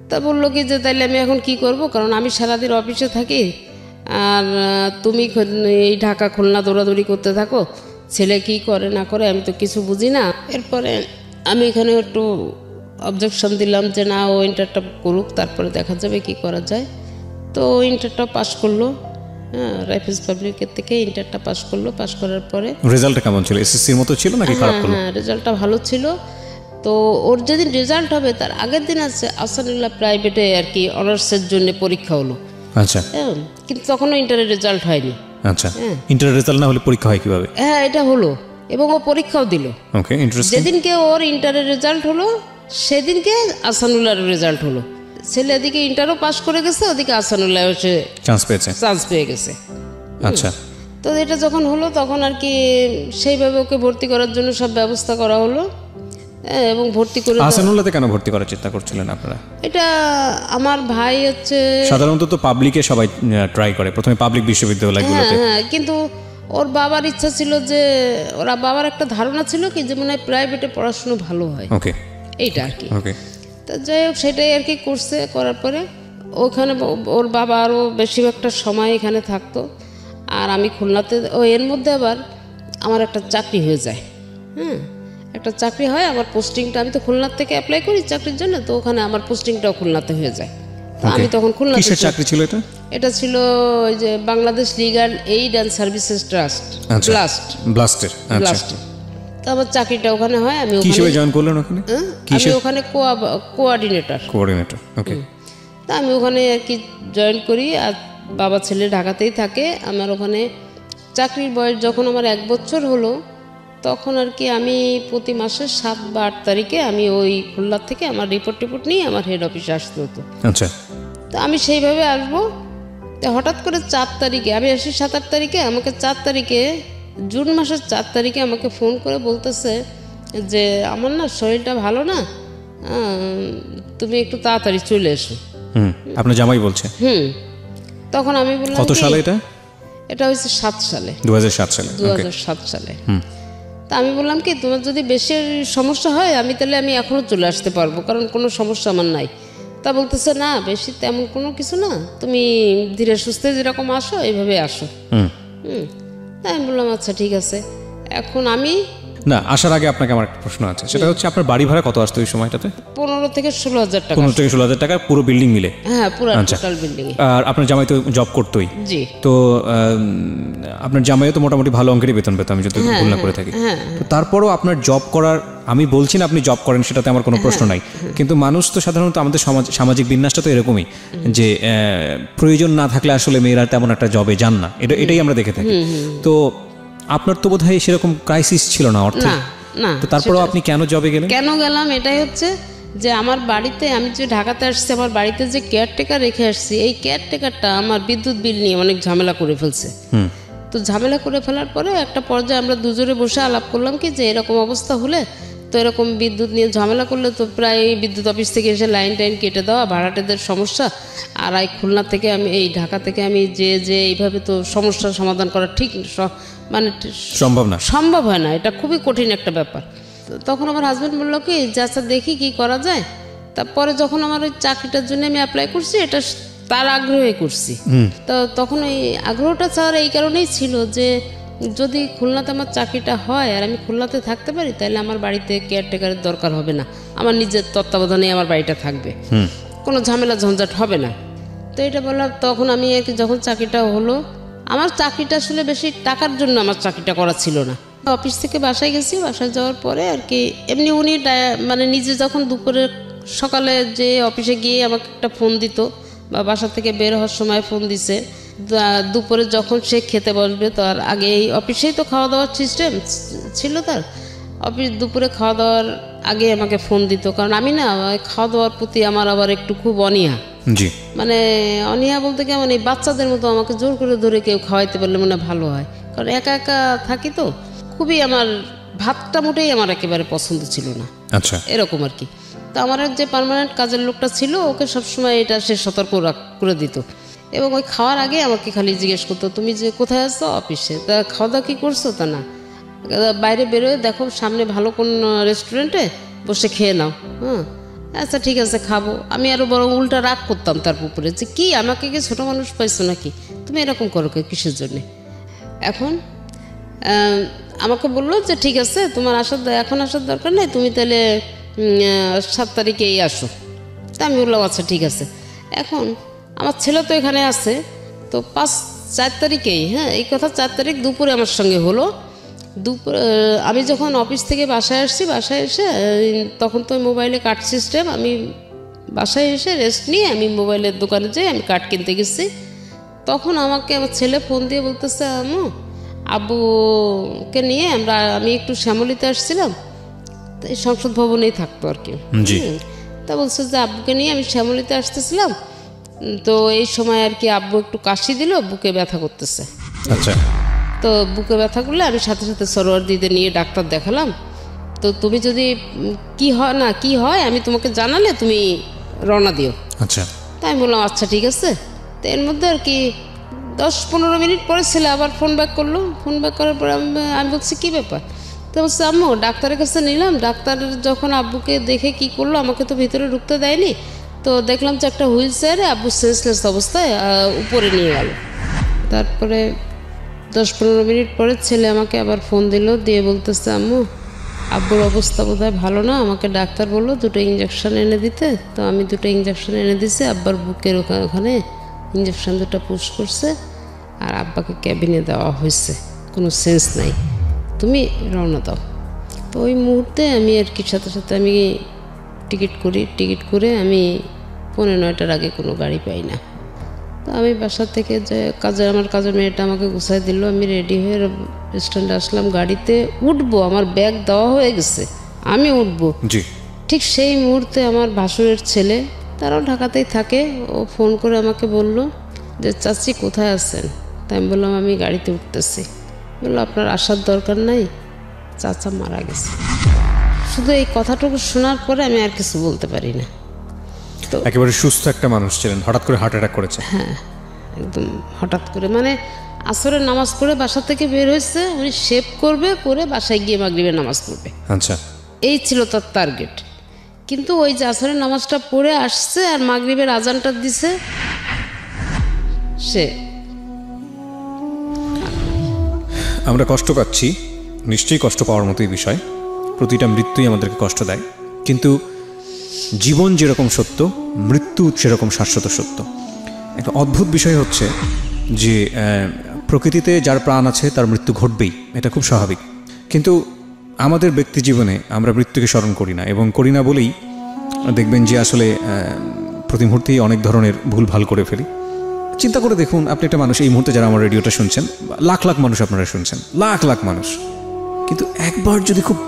তা বললো কি যে তাইলে আমি এখন কি করব, কারণ আমি সারাদিন অফিসে থাকি আর তুমি এই ঢাকা খুলনা দৌড়াদৌড়ি করতে থাকো, ছেলে কি করে না করে আমি তো কিছু বুঝি না। এরপরে আমি এখানে একটু অবজেকশন দিলাম যে না, ও ইন্টারটা করুক, তারপরে দেখা যাবে কি করা যায়। তো ইন্টারটা পাস করলো। হ্যাঁ, রাইফেলস পাবলিকের থেকে ইন্টারটা পাস করলো। পাস করার পরে রেজাল্টটা কেমন ছিল? এসএসসির মতো ছিল নাকি খারাপ হলো? হ্যাঁ, রেজাল্টটা ভালো ছিল। তো ওর যেদিন রেজাল্ট হবে তার আগের দিন আছে আসানুল্লাহ প্রাইভেটে আর কি অনার্সের জন্য পরীক্ষা হলো। আচ্ছা। কিন্তু তখনও ইন্টারের রেজাল্ট হয়নি। আচ্ছা, ইন্টারের রেজাল্ট না হলে পরীক্ষা হয় কিভাবে? হ্যাঁ, এটা হলো এবং ও পরীক্ষাও দিল। ওকে, ইন্টারেস্টিং। যেদিনকে ওর ইন্টারের রেজাল্ট হলো সেদিনকে আসানুল্লাহর রেজাল্ট হলো। ছেলে এদিকে ইন্টারও পাস করে গেছে, ওদিকে আসানুল্লাহ এসে চান্স পেয়ে গেছে। আচ্ছা। তো এটা যখন হলো তখন আর কি সেইভাবে ওকে ভর্তি করার জন্য সব ব্যবস্থা করা হলো এবং ভর্তি করে। আসানুল্লাহতে কেন ভর্তি করার চিন্তা করছিলেন আপনারা? এটা আমার ভাই হচ্ছে, সাধারণত তো পাবলিকে সবাই ট্রাই করে প্রথমে, পাবলিক বিশ্ববিদ্যালয়গুলোতে। হ্যাঁ, কিন্তু ওর বাবার ইচ্ছা ছিল যে, ওরা বাবার একটা ধারণা ছিল কি যে মনে হয় প্রাইভেটে পড়াশুনো ভালো হয়। ওকে, এইটা আর কি। ওকে। তা যাই হোক সেটাই আর কি করছে। করার পরে ওখানে ওর বাবা আরও বেশিরভাগটা সময় এখানে থাকতো আর আমি খুলনাতে। এর মধ্যে আবার আমার একটা চাকরি হয়ে যায়। একটা চাকরি হয়, আমার পোস্টিংটা, আমি তো খুলনার থেকে অ্যাপ্লাই করি চাকরির জন্য, তো ওখানে আমার পোস্টিংটাও খুলনাতে হয়ে যায়। আমি তখন খুলনাতে। কিসের চাকরি ছিল এটা? এটা ছিল ওই যে Bangladesh legal aid and services trust, ব্লাস্টের। তো আমার চাকরিটা ওখানে হয়। আমি কিভাবে জয়েন করলেন ওখানে? আমি ওখানে কোঅর্ডিনেটর। ওকে। তা আমি ওখানে আর কি জয়েন করি আর বাবা ছেলে ঢাকাতেই থাকে। আমার ওখানে চাকরির বয়স যখন আমার 1 বছর হলো, তখন আর কি আমি প্রতি মাসের 7 বা 8 তারিখে আমি ওই খুলনা থেকে আমার রিপোর্ট নিয়ে আমার হেড অফিসে আসতে হতো। আচ্ছা। তো আমি সেইভাবে আসবো। তো হঠাৎ করে 4 তারিখে আমি আসি, 7-8 তারিখে আমাকে 4 তারিখে জুন মাসের 4 তারিখে আমাকে ফোন করে বলতেছে যে আমার না শরীরটা ভালো না, তুমি একটু তাড়াতাড়ি চলে এসো। আপনার জামাই বলছে? তখন আমি বললাম কত সালে এটা? এটা হয়েছে 7 সালে, 2007 সালে। 2007 সালে। তা আমি বললাম কি, তোমার যদি বেশি সমস্যা হয় আমি এখনও চলে আসতে পারবো, কারণ কোনো সমস্যা আমার নাই। তা বলতেছে না, বেশি তেমন কোনো কিছু না, তুমি ধীরে সুস্থে যেরকম আসো এইভাবে আসো। তাই আমি বললাম আচ্ছা ঠিক আছে। এখন আমি না, আসার আগে আপনাকে আমার একটা প্রশ্ন আছে, সেটা হচ্ছে আপনার বাড়ি ভাড়া কত আসতো ওই সময়টাতে? 15 থেকে 16,000 টাকা। 15 থেকে 16,000 টাকা পুরো বিল্ডিং মিলে? হ্যাঁ, পুরো টোটাল বিল্ডিং এ। আর আপনার জামাই তো জব করতোই। জি। তো আপনার জামাইও তো মোটামুটি ভালো অঙ্কেরই বেতন পেত, আমি যদি ভুল না করে থাকি। তো তারপরও আপনার জব করার, আমি বলছি না আপনি জব করেন, সেটাতে আমার কোনো প্রশ্ন নাই, কিন্তু মানুষ তো সাধারণত আমাদের সামাজিক বিন্যাসটা তো এরকমই যে প্রয়োজন না থাকলে আসলে মেয়েরা তেমন একটা জবে যান না, এটাই আমরা দেখে থাকি। তো আপনার তো বোধহয় সেরকম ক্রাইসিস ছিল না অর্থে? না। তো তারপরেও আপনি কেন জবে গেলেন? কেন গেলাম এটাই হচ্ছে যে আমার বাড়িতে, আমি যে ঢাকাতে আসছি, আমার বাড়িতে যে কেয়ারটেকার রেখে আসছি, এই কেয়ারটেকারটা আমার বিদ্যুৎ বিল নিয়ে অনেক ঝামেলা করে ফেলছে। তো ঝামেলা করে ফেলার পরে একটা পর্যায়ে আমরা দুজনে বসে আলাপ করলাম কি, যে এরকম অবস্থা হলে তো এরকম বিদ্যুৎ নিয়ে ঝামেলা করলে তো প্রায় বিদ্যুৎ অফিস থেকে এসে লাইন টাইন কেটে দেওয়া, ভাড়াটেদের সমস্যা, আর এই খুলনা থেকে আমি, এই ঢাকা থেকে আমি যে এইভাবে তো সমস্যার সমাধান করা ঠিক মানে সম্ভব হয় না, এটা খুবই কঠিন একটা ব্যাপার। তখন আমার হাজব্যান্ড বললো কি যে আচ্ছা দেখি কি করা যায়। তারপরে যখন আমার ওই চাকরিটার জন্য আমি অ্যাপ্লাই করছি, এটা তার আগ্রহে করছি। তো তখন ওই আগ্রহটা চাওয়ার এই কারণেই ছিল যে যদি খুলনাতে আমার চাকরিটা হয় আর আমি খুলনাতে থাকতে পারি, তাহলে আমার বাড়িতে কেয়ারটেকারের দরকার হবে না, আমার নিজের তত্ত্বাবধানে আমার বাড়িটা থাকবে, কোনো ঝামেলা ঝঞ্ঝাট হবে না। তো এটা বললাম। তখন আমি যখন চাকরিটা হলো, আমার চাকরিটা আসলে বেশি টাকার জন্য আমার চাকরিটা করা ছিল না। অফিস থেকে বাসায় গেছি, বাসায় যাওয়ার পরে আর কি এমনি উনি মানে নিজে যখন দুপুরে সকালে যে অফিসে গিয়ে আমাকে একটা ফোন দিত, বা বাসা থেকে বের হওয়ার সময় ফোন দিছে, দুপুরে যখন সে খেতে বসবে তার আগে এই অফিসেই তো খাওয়া দাওয়ার সিস্টেম ছিল তার, অফিস দুপুরে খাওয়া দাওয়ার আগে আমাকে ফোন দিত। কারণ আমি না খাওয়া দাওয়ার প্রতি আমার আবার একটু খুব অনীহা। জি। মানে অনীহা বলতে কেমন, এই বাচ্চাদের মতো আমাকে জোর করে ধরে কেউ খাওয়াইতে পারলে মনে ভালো হয়, কারণ একা একা থাকি তো, খুবই আমার ভাতটা মোটেই আমার একেবারে পছন্দ ছিল না। আচ্ছা, এরকম আর কি। তো আমার যে পার্মানেন্ট কাজের লোকটা ছিল, ওকে সবসময় এটা সে সতর্ক করে দিত, এবং ওই খাওয়ার আগে আমাকে খালি জিজ্ঞেস করতো তুমি যে কোথায় আছো? অফিসে। তা খাওয়া দাওয়া কী করছো? তা না, বাইরে বেরোয় দেখো সামনে ভালো কোন রেস্টুরেন্টে বসে খেয়ে নাও। আচ্ছা ঠিক আছে খাবো। আমি আরও বরং উল্টা রাগ করতাম তার উপরে, যে কি আমাকে কি ছোটো মানুষ পাইছো নাকি, তুমি এরকম করো কিসের জন্যে? এখন আমাকে বললো যে ঠিক আছে তোমার এখন আসার দরকার নেই, তুমি তাহলে 7 তারিখেই আসো। তা আমি বললাম আচ্ছা ঠিক আছে। এখন আমার ছেলে তো এখানে আছে, তো 4 তারিখেই, এই কথা 4 তারিখ দুপুরে আমার সঙ্গে হলো। দুপুরে আমি যখন অফিস থেকে বাসায় আসছি, বাসায় এসে তখন তো মোবাইলে কার্ড সিস্টেম, আমি বাসায় এসে রেস্ট নিয়ে আমি মোবাইলের দোকানে যাই, আমি কার্ড কিনতে গেছি। তখন আমাকে আমার ছেলে ফোন দিয়ে বলতেছে আব্বুকে নিয়ে আমি একটু শ্যামলীতে আসছিলাম, এই সংসদ ভবনেই থাকতো আর কি। তা বলছে যে আব্বুকে নিয়ে আমি শ্যামলীতে আসতেছিলাম, তো এই সময় আর কি আব্বু একটু কাশি দিল, বুকে ব্যথা করতেছে। আচ্ছা। তো বুকে ব্যথা করলে আমি সাথে সাথে সরোয়ার দিদি নিয়ে ডাক্তার দেখালাম। তো তুমি যদি কি হয় আমি তোমাকে জানালে তুমি রওনা দিও। আচ্ছা। তাই আমি বললাম আচ্ছা ঠিক আছে। তো এর মধ্যে আর কি 10-15 মিনিট পরে ছেলে আবার ফোন ব্যাক করলো। ফোন ব্যাক করার পরে আমি বলছি কী ব্যাপার? তো বলছে আম্মু ডাক্তারের কাছে নিলাম, ডাক্তার যখন আব্বুকে দেখে কি করলো, আমাকে তো ভিতরে ঢুকতে দেয়নি, তো দেখলাম যে একটা হুইল চেয়ারে আব্বু সেন্সলেস অবস্থায় উপরে নিয়ে গেল। তারপরে 10-15 মিনিট পরে ছেলে আমাকে আবার ফোন দিল, দিয়ে বলতেছে আম্মু আব্বুর অবস্থা বোধহয় ভালো না, আমাকে ডাক্তার বললো 2টো ইঞ্জেকশন এনে দিতে। তো আমি 2টো ইঞ্জেকশন এনে দিছি, আব্বার বুকের ওখানে ইঞ্জেকশন 2টা পুশ করছে, আর আব্বাকে ক্যাবিনে দেওয়া হয়েছে, কোনো সেন্স নাই, তুমি রওনা দাও। তো ওই মুহূর্তে আমি আর কি সাথে সাথে আমি টিকিট করে আমি 9:15 আগে কোনো গাড়ি পাই না। তো আমি বাসা থেকে যে আমার কাজের মেয়েটা আমাকে গুছাই দিল, আমি রেডি হয়ে স্ট্যান্ডে আসলাম, গাড়িতে উঠবো, আমার ব্যাগ দেওয়া হয়ে গেছে, আমি উঠবো। জি। ঠিক সেই মুহূর্তে আমার ভাসুরের ছেলে, তারাও ঢাকাতেই থাকে, ও ফোন করে আমাকে বলল যে চাচি কোথায় আছেন? তাই আমি বললাম আমি গাড়িতে উঠতেছি। বললো আপনার আসার দরকার নাই, চাচা মারা গেছে। শুধু এই কথাটুকু শোনার পরে আমি আর কিছু বলতে পারি না। তো একেবারে সুস্থ একটা মানুষ ছিলেন, হঠাৎ করে হার্ট অ্যাটাক করেছে। হ্যাঁ, একদম হঠাৎ করে, মানে আসরের নামাজ পড়ে বাসা থেকে বের হয়েছে, উনি শেভ করবে, করে বাসায় গিয়ে মাগরিবের নামাজ পড়বে, আচ্ছা, এই ছিল তার টার্গেট। কিন্তু ওই যে আসরের নামাজটা পড়ে আসছে আর মাগরিবের আজানটা দিছে, সে আমরা কষ্ট পাচ্ছি, নিশ্চয়ই কষ্ট পাওয়ার মতোই বিষয়, প্রতিটা মৃত্যুই আমাদেরকে কষ্ট দেয়, কিন্তু জীবন যেরকম সত্য, মৃত্যু সেরকম শাশ্বত সত্য। একটা অদ্ভুত বিষয় হচ্ছে যে প্রকৃতিতে যার প্রাণ আছে তার মৃত্যু ঘটবেই, এটা খুব স্বাভাবিক, কিন্তু আমাদের ব্যক্তি জীবনে আমরা মৃত্যুকে স্মরণ করি না, এবং করি না বলেই দেখবেন যে আসলে প্রতি মুহূর্তেই অনেক ধরনের ভুলভাল করে ফেলি। চিন্তা করে দেখুন, আপনি একটা মানুষ, এই মুহূর্তে যারা আমার রেডিওটা শুনছেন, লাখ লাখ মানুষ আপনারা শুনছেন, লাখ লাখ মানুষ, কিন্তু একবার যদি খুব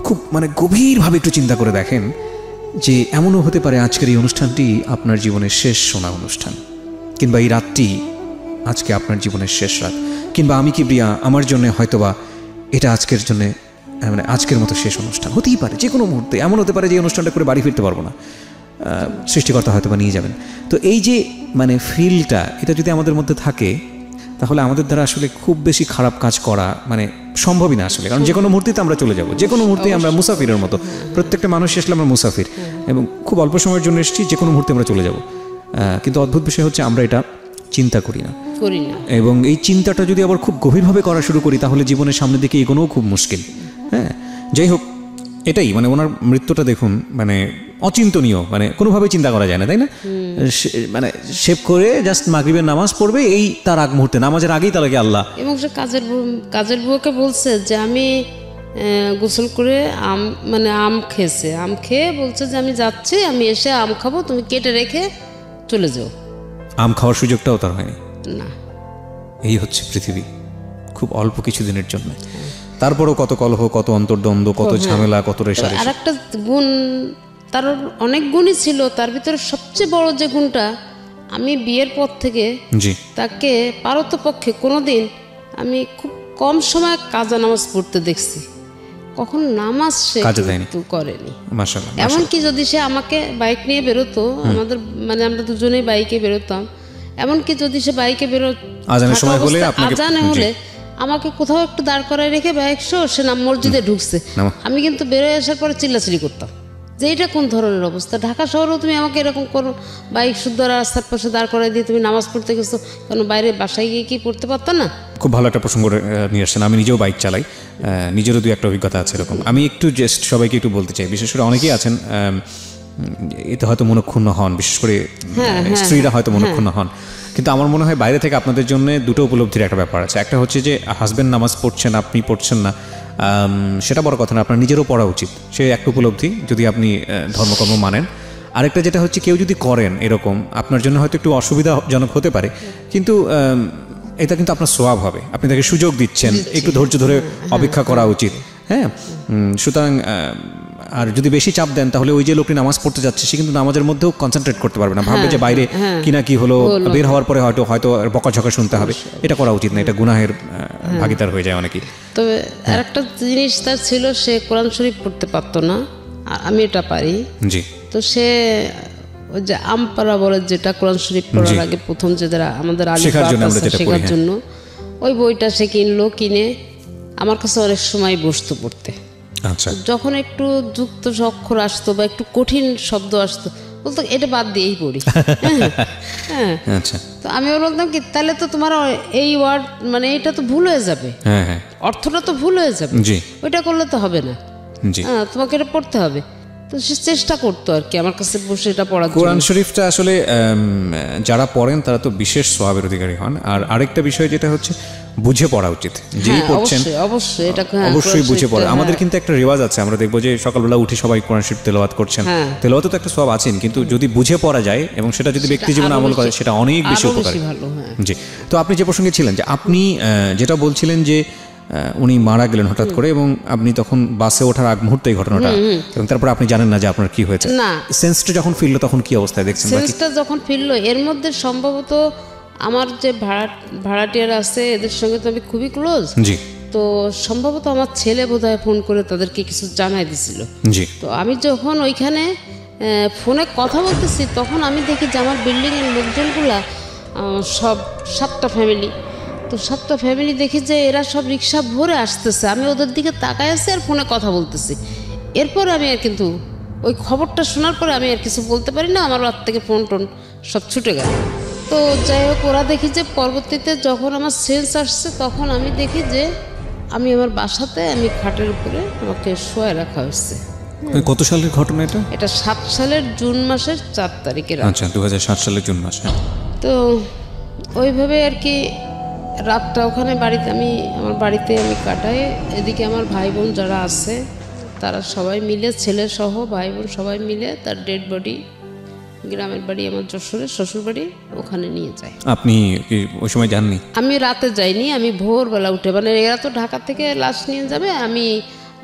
খুব মানে গভীরভাবে একটু চিন্তা করে দেখেন যে এমনও হতে পারে আজকের এই অনুষ্ঠানটি আপনার জীবনের শেষ শোনা অনুষ্ঠান, কিংবা এই রাতটি আজকে আপনার জীবনের শেষ রাত, কিংবা আমি কি প্রিয়া, আমার জন্য হয়তোবা এটা আজকের জন্যে মানে আজকের মতো শেষ অনুষ্ঠান হতেই পারে। যে কোনো মুহূর্তে এমন হতে পারে যে অনুষ্ঠানটা করে বাড়ি ফিরতে পারবো না, সৃষ্টিকর্তা হয়তো বা নিয়ে যাবেন। তো এই যে মানে ফিলটা, এটা যদি আমাদের মধ্যে থাকে, তাহলে আমাদের দ্বারা আসলে খুব বেশি খারাপ কাজ করা মানে সম্ভবই না আসলে, কারণ যে কোনো মুহূর্তেতে আমরা চলে যাব, যে কোনো মুহূর্তে আমরা মুসাফিরের মতো, প্রত্যেকটা মানুষ আসলে আমরা মুসাফির, এবং খুব অল্প সময়ের জন্য এসেছি, যে কোনো মুহূর্তে আমরা চলে যাব। কিন্তু অদ্ভুত বিষয় হচ্ছে আমরা এটা চিন্তা করি না, এবং এই চিন্তাটা যদি আবার খুব গভীরভাবে করা শুরু করি, তাহলে জীবনের সামনের দিকে এগোনোও খুব মুশকিল। হ্যাঁ, যাই হোক, এটাই মানে ওনার মৃত্যুটা দেখুন, মানে অচিন্তনীয়, মানে কোনোভাবেই চিন্তা করা যায় না, তাই না? মানে শেভ করে জাস্ট মাগরিবের নামাজ পড়বে, এই তার আগ মুহূর্তে, নামাজের আগেই তাকে আল্লাহ, এবং সে কাজের বুয়াকে বলছে যে আমি গোসল করে আম খেয়েছে, আম খেয়ে বলছে যে আমি যাচ্ছি, আমি এসে আম খাবো, তুমি কেটে রেখে চলে যাও। আম খাওয়ার সুযোগটাও তার হয়নি না। এই হচ্ছে পৃথিবী, খুব অল্প কিছু দিনের জন্য, তারপরও কত কলহ, কত অন্তর্দ্বন্দ্ব, কত ঝামেলা, কত রেশারেশি। আর একটা গুণ, তার অনেক গুণই ছিল, তার ভিতরে সবচেয়ে বড় যে গুণটা, আমি বিয়ের পর থেকে তাকে পারতপক্ষে কোনোদিন আমি খুব কম সময় কাজা নামাজ পড়তে দেখছি, কখন নামাজ সে কিন্তু করেনি। মাশাআল্লাহ। এমনকি যদি সে আমাকে বাইক নিয়ে বেরোতো, আমাদের মানে আমরা দুজনেই বাইকে বেরোতাম, এমনকি যদি সে বাইকে আজানের সময় হলে, আজানে হলে আমাকে কোথাও একটু দাঁড় করায় রেখে বাইক সে মসজিদে ঢুকছে, আমি কিন্তু বেরোয় আসার পরে চিল্লাচিল্লি করতাম যে এটা কোন ধরনের অবস্থা। ঢাকা শহরেও তুমি আমাকে এরকম করো, বাইক শুদ্ধ রাস্তার পাশে দাঁড় করাই দিয়ে তুমি নামাজ পড়তে গেছো, কারণ বাইরে বাসায় গিয়ে কি পড়তে পারত না? খুব ভালো একটা প্রসঙ্গ নিয়ে আসছেন। আমি নিজেও বাইক চালাই, নিজেরও দু একটা অভিজ্ঞতা আছে এরকম। আমি একটু জাস্ট সবাইকে একটু বলতে চাই, বিশেষ করে অনেকেই আছেন এতে হয়তো মনক্ষুণ্ণ হন, বিশেষ করে স্ত্রীরা হয়তো মনক্ষুণ্ণ হন, কিন্তু আমার মনে হয় বাইরে থেকে আপনাদের জন্য দুটো উপলব্ধির একটা ব্যাপার আছে। একটা হচ্ছে যে হাজব্যান্ড নামাজ পড়ছেন, আপনি পড়ছেন না, সেটা বড় কথা না, আপনার নিজেরও পড়া উচিত, সে একটা উপলব্ধি যদি আপনি ধর্মকর্ম মানেন। আরেকটা যেটা হচ্ছে, কেউ যদি করেন এরকম, আপনার জন্য হয়তো একটু অসুবিধাজনক হতে পারে, কিন্তু এটা কিন্তু আপনার সোয়াব হবে, আপনি তাকে সুযোগ দিচ্ছেন, একটু ধৈর্য ধরে অপেক্ষা করা উচিত। হ্যাঁ, সুতরাং আর যদি বেশি চাপ দেন, তাহলে ওই যে লোকটি নামাজ পড়তে যাচ্ছে, সে কিন্তু নামাজের মধ্যেও কনসেন্ট্রেট করতে পারবে না, ভাববে যে বাইরে কি না কি হলো, বের হওয়ার পরে হয়তো বকাঝকা শুনতে হবে। এটা করা উচিত না, এটা গুনাহের ভাগীদার হয়ে যায় অনেকেই। তবে আরেকটা জিনিস তার ছিল, সে কোরআন শরীফ পড়তে পারতো না, আর আমি এটা পারি। জি। তো সে ওই যে আমপারা বলে, যেটা কোরআন শরীফ পড়ার আগে প্রথম যেটা আমাদের শেখার জন্য, ওই বইটা সে কিনে আমার কাছে অনেক সময় বসতো পড়তে। আচ্ছা। যখন একটু যুক্ত অক্ষর আসতো বা একটু কঠিন শব্দ আসতো, বলতো এটা বাদ দিয়েই পড়ি। হ্যাঁ, আচ্ছা। তো আমি বলতাম কি, তাহলে তো তোমার এই ওয়ার্ড মানে এটা তো ভুল হয়ে যাবে, অর্থটা তো ভুল হয়ে যাবে, ওইটা করলে তো হবে না, তোমাকে এটা পড়তে হবে। তো সে চেষ্টা করতো আর কি আমার কাছে বসে এটা পড়ার জন্য। কোরআন শরীফটা আসলে যারা পড়েন তারা তো বিশেষ সওয়াবের অধিকারী হন। আর আরেকটা বিষয় যেটা হচ্ছে বুঝে পড়া উচিত, যেই পড়ছেন অবশ্যই এটা অবশ্যই বুঝে পড়ে। আমাদের কিন্তু একটা রেওয়াজ আছে, আমরা দেখবো যে সকালবেলা উঠে সবাই কোরআন শরীফ তেলাওয়াত করছেন, তেলাওয়াতে তো একটা সওয়াব আছেন, কিন্তু যদি বুঝে পড়া যায় এবং সেটা যদি ব্যক্তি জীবনে আমল করে সেটা অনেক বেশি উপকারী। জি, তো আপনি যে প্রসঙ্গে ছিলেন যে আপনি যেটা বলছিলেন যে উনি মারা গেলেন হঠাৎ করে এবং আপনি তখন বাসে ওঠার আগ মুহূর্তে এই ঘটনাটা, এবং তারপরে আপনি জানেন না যে আপনার কি হয়েছে। না, সেন্সটা যখন ফিরলো তখন কি অবস্থায় দেখছেন? সেন্সটা যখন ফিরলো এর মধ্যে সম্ভবত আমার যে ভাড়াটিয়ার আছে এদের সঙ্গে তো আমি খুবই ক্লোজ। জি। তো সম্ভবত আমার ছেলে বোধহয় ফোন করে তাদেরকে কিছু জানাই দিছিল। জি। তো আমি যখন ওইখানে ফোনে কথা বলতেছি তখন আমি দেখি যে আমার বিল্ডিংয়ের লোকজনগুলা সব 7টা ফ্যামিলি, তো 7টা ফ্যামিলি দেখি যে এরা সব রিক্সা ভরে আসতেছে, আমি ওদের দিকে তাকায় আছি আর ফোনে কথা বলতেছি। এরপর আমি আর কিন্তু ওই খবরটা শোনার পরে আমি আর কিছু বলতে পারি না, আমার রাত থেকে ফোন টোন সব ছুটে গেল। তো যাই হোক, ওরা দেখি যে পরবর্তীতে যখন আমার সেন্স আসছে তখন আমি দেখি যে আমি আমার বাসাতে আমি খাটের উপরে আমাকে শোয়া রাখা হয়েছে। কত সালের ঘটনা এটা? এটা 7 সালের জুন মাসের 4 তারিখের। আচ্ছা, 2007 সালের জুন মাসে। তো ওইভাবে আর কি রাতটা ওখানে বাড়িতে আমার বাড়িতে আমি কাটাই। এদিকে আমার ভাই বোন যারা আছে তারা সবাই মিলে, ছেলে সহ ভাই বোন সবাই মিলে তার ডেড বডি গ্রামের বাড়ি আমার যশোরের শ্বশুর বাড়ি ওখানে নিয়ে যায়। আপনি কি ওই সময় যাননি? আমি রাতে যাইনি, আমি ভোরবেলা উঠে, মানে এরা তো ঢাকা থেকে লাশ নিয়ে যাবে,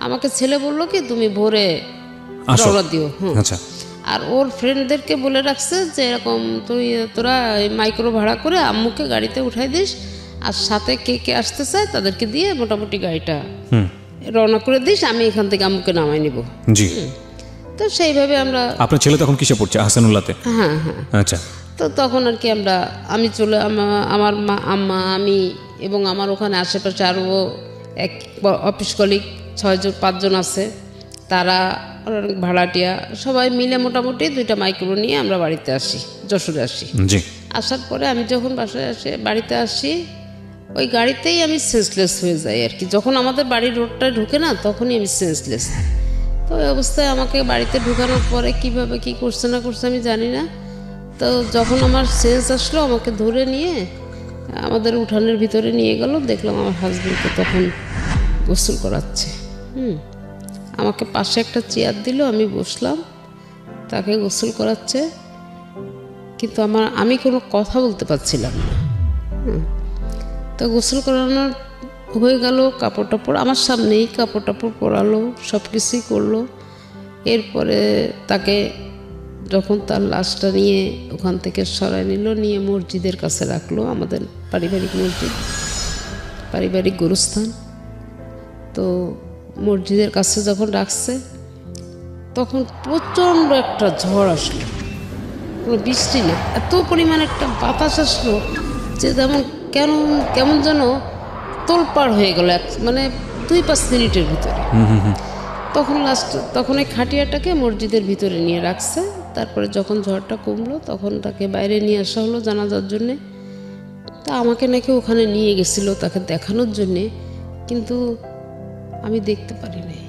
আমাকে ছেলে বললো কি তুমি ভোরে রওনা দিও। আচ্ছা। আর ওর ফ্রেন্ডদেরকে বলে রাখছে যে এরকম তোরা মাইক্রো ভাড়া করে আম্মুকে গাড়িতে উঠাই দিস, আর সাথে কে কে আসতে চায় তাদেরকে দিয়ে মোটামুটি গাড়িটা রওনা করে দিস, আমি এখান থেকে আম্মুকে নামাই নিব। জি। তো সেইভাবে আমরা। আপনার ছেলে তখন কিসে পড়ছে? হাসানুল্লাহতে? হ্যাঁ হ্যাঁ। আচ্ছা। তো তখন আর কি আমি চলে আমার মা, আম্মা, আমি এবং আমার ওখানে আশেপাশে আরও এক অফিস কলিগ 5 জন আছে, তারা ভাড়াটিয়া সবাই মিলে মোটামুটি 2টা মাইক্রো নিয়ে আমরা বাড়িতে আসি, যশোরে আসি। জি। আসার পরে আমি যখন বাড়িতে আসি ওই গাড়িতেই আমি সেন্সলেস হয়ে যাই আর কি। যখন আমাদের বাড়ির রোডটা ঢুকে না তখনই আমি সেন্সলেস। তো ওই অবস্থায় আমাকে বাড়িতে ঢুকানোর পরে কিভাবে কি করছে না করছে আমি জানি না। তো যখন আমার সেন্স আসলো আমাকে ধরে নিয়ে আমাদের উঠানের ভিতরে নিয়ে গেল, দেখলাম আমার হাজবেন্ডকে তখন গোসল করাচ্ছে। আমাকে পাশে একটা চেয়ার দিল, আমি বসলাম, তাকে গোসল করাচ্ছে, কিন্তু আমি কোনো কথা বলতে পারছিলাম না। তো গোসল করানোর হয়ে গেল, কাপড় টাপড় আমার সামনেই কাপড় টাপড় পরালো, সব কিছুই করলো। এরপরে তাকে যখন তার লাশটা নিয়ে ওখান থেকে সরাই নিল, নিয়ে মসজিদের কাছে রাখলো, আমাদের পারিবারিক মসজিদ, পারিবারিক গুরুস্থান। তো মসজিদের কাছে যখন রাখছে তখন প্রচণ্ড একটা ঝড় আসলো, কোনো বৃষ্টি না, এত পরিমাণ একটা বাতাস আসলো যে কেমন যেন তোলপাড় হয়ে গেল, মানে 2-5 মিনিটের ভিতরে। তখন এই খাটিয়াটাকে মসজিদের ভিতরে নিয়ে রাখছে। তারপরে যখন ঝড়টা কমলো তখন তাকে বাইরে নিয়ে আসা হলো জানাজার জন্যে। তা আমাকে নাকি ওখানে নিয়ে গেছিল তাকে দেখানোর জন্যে, কিন্তু আমি দেখতে পারি নাই,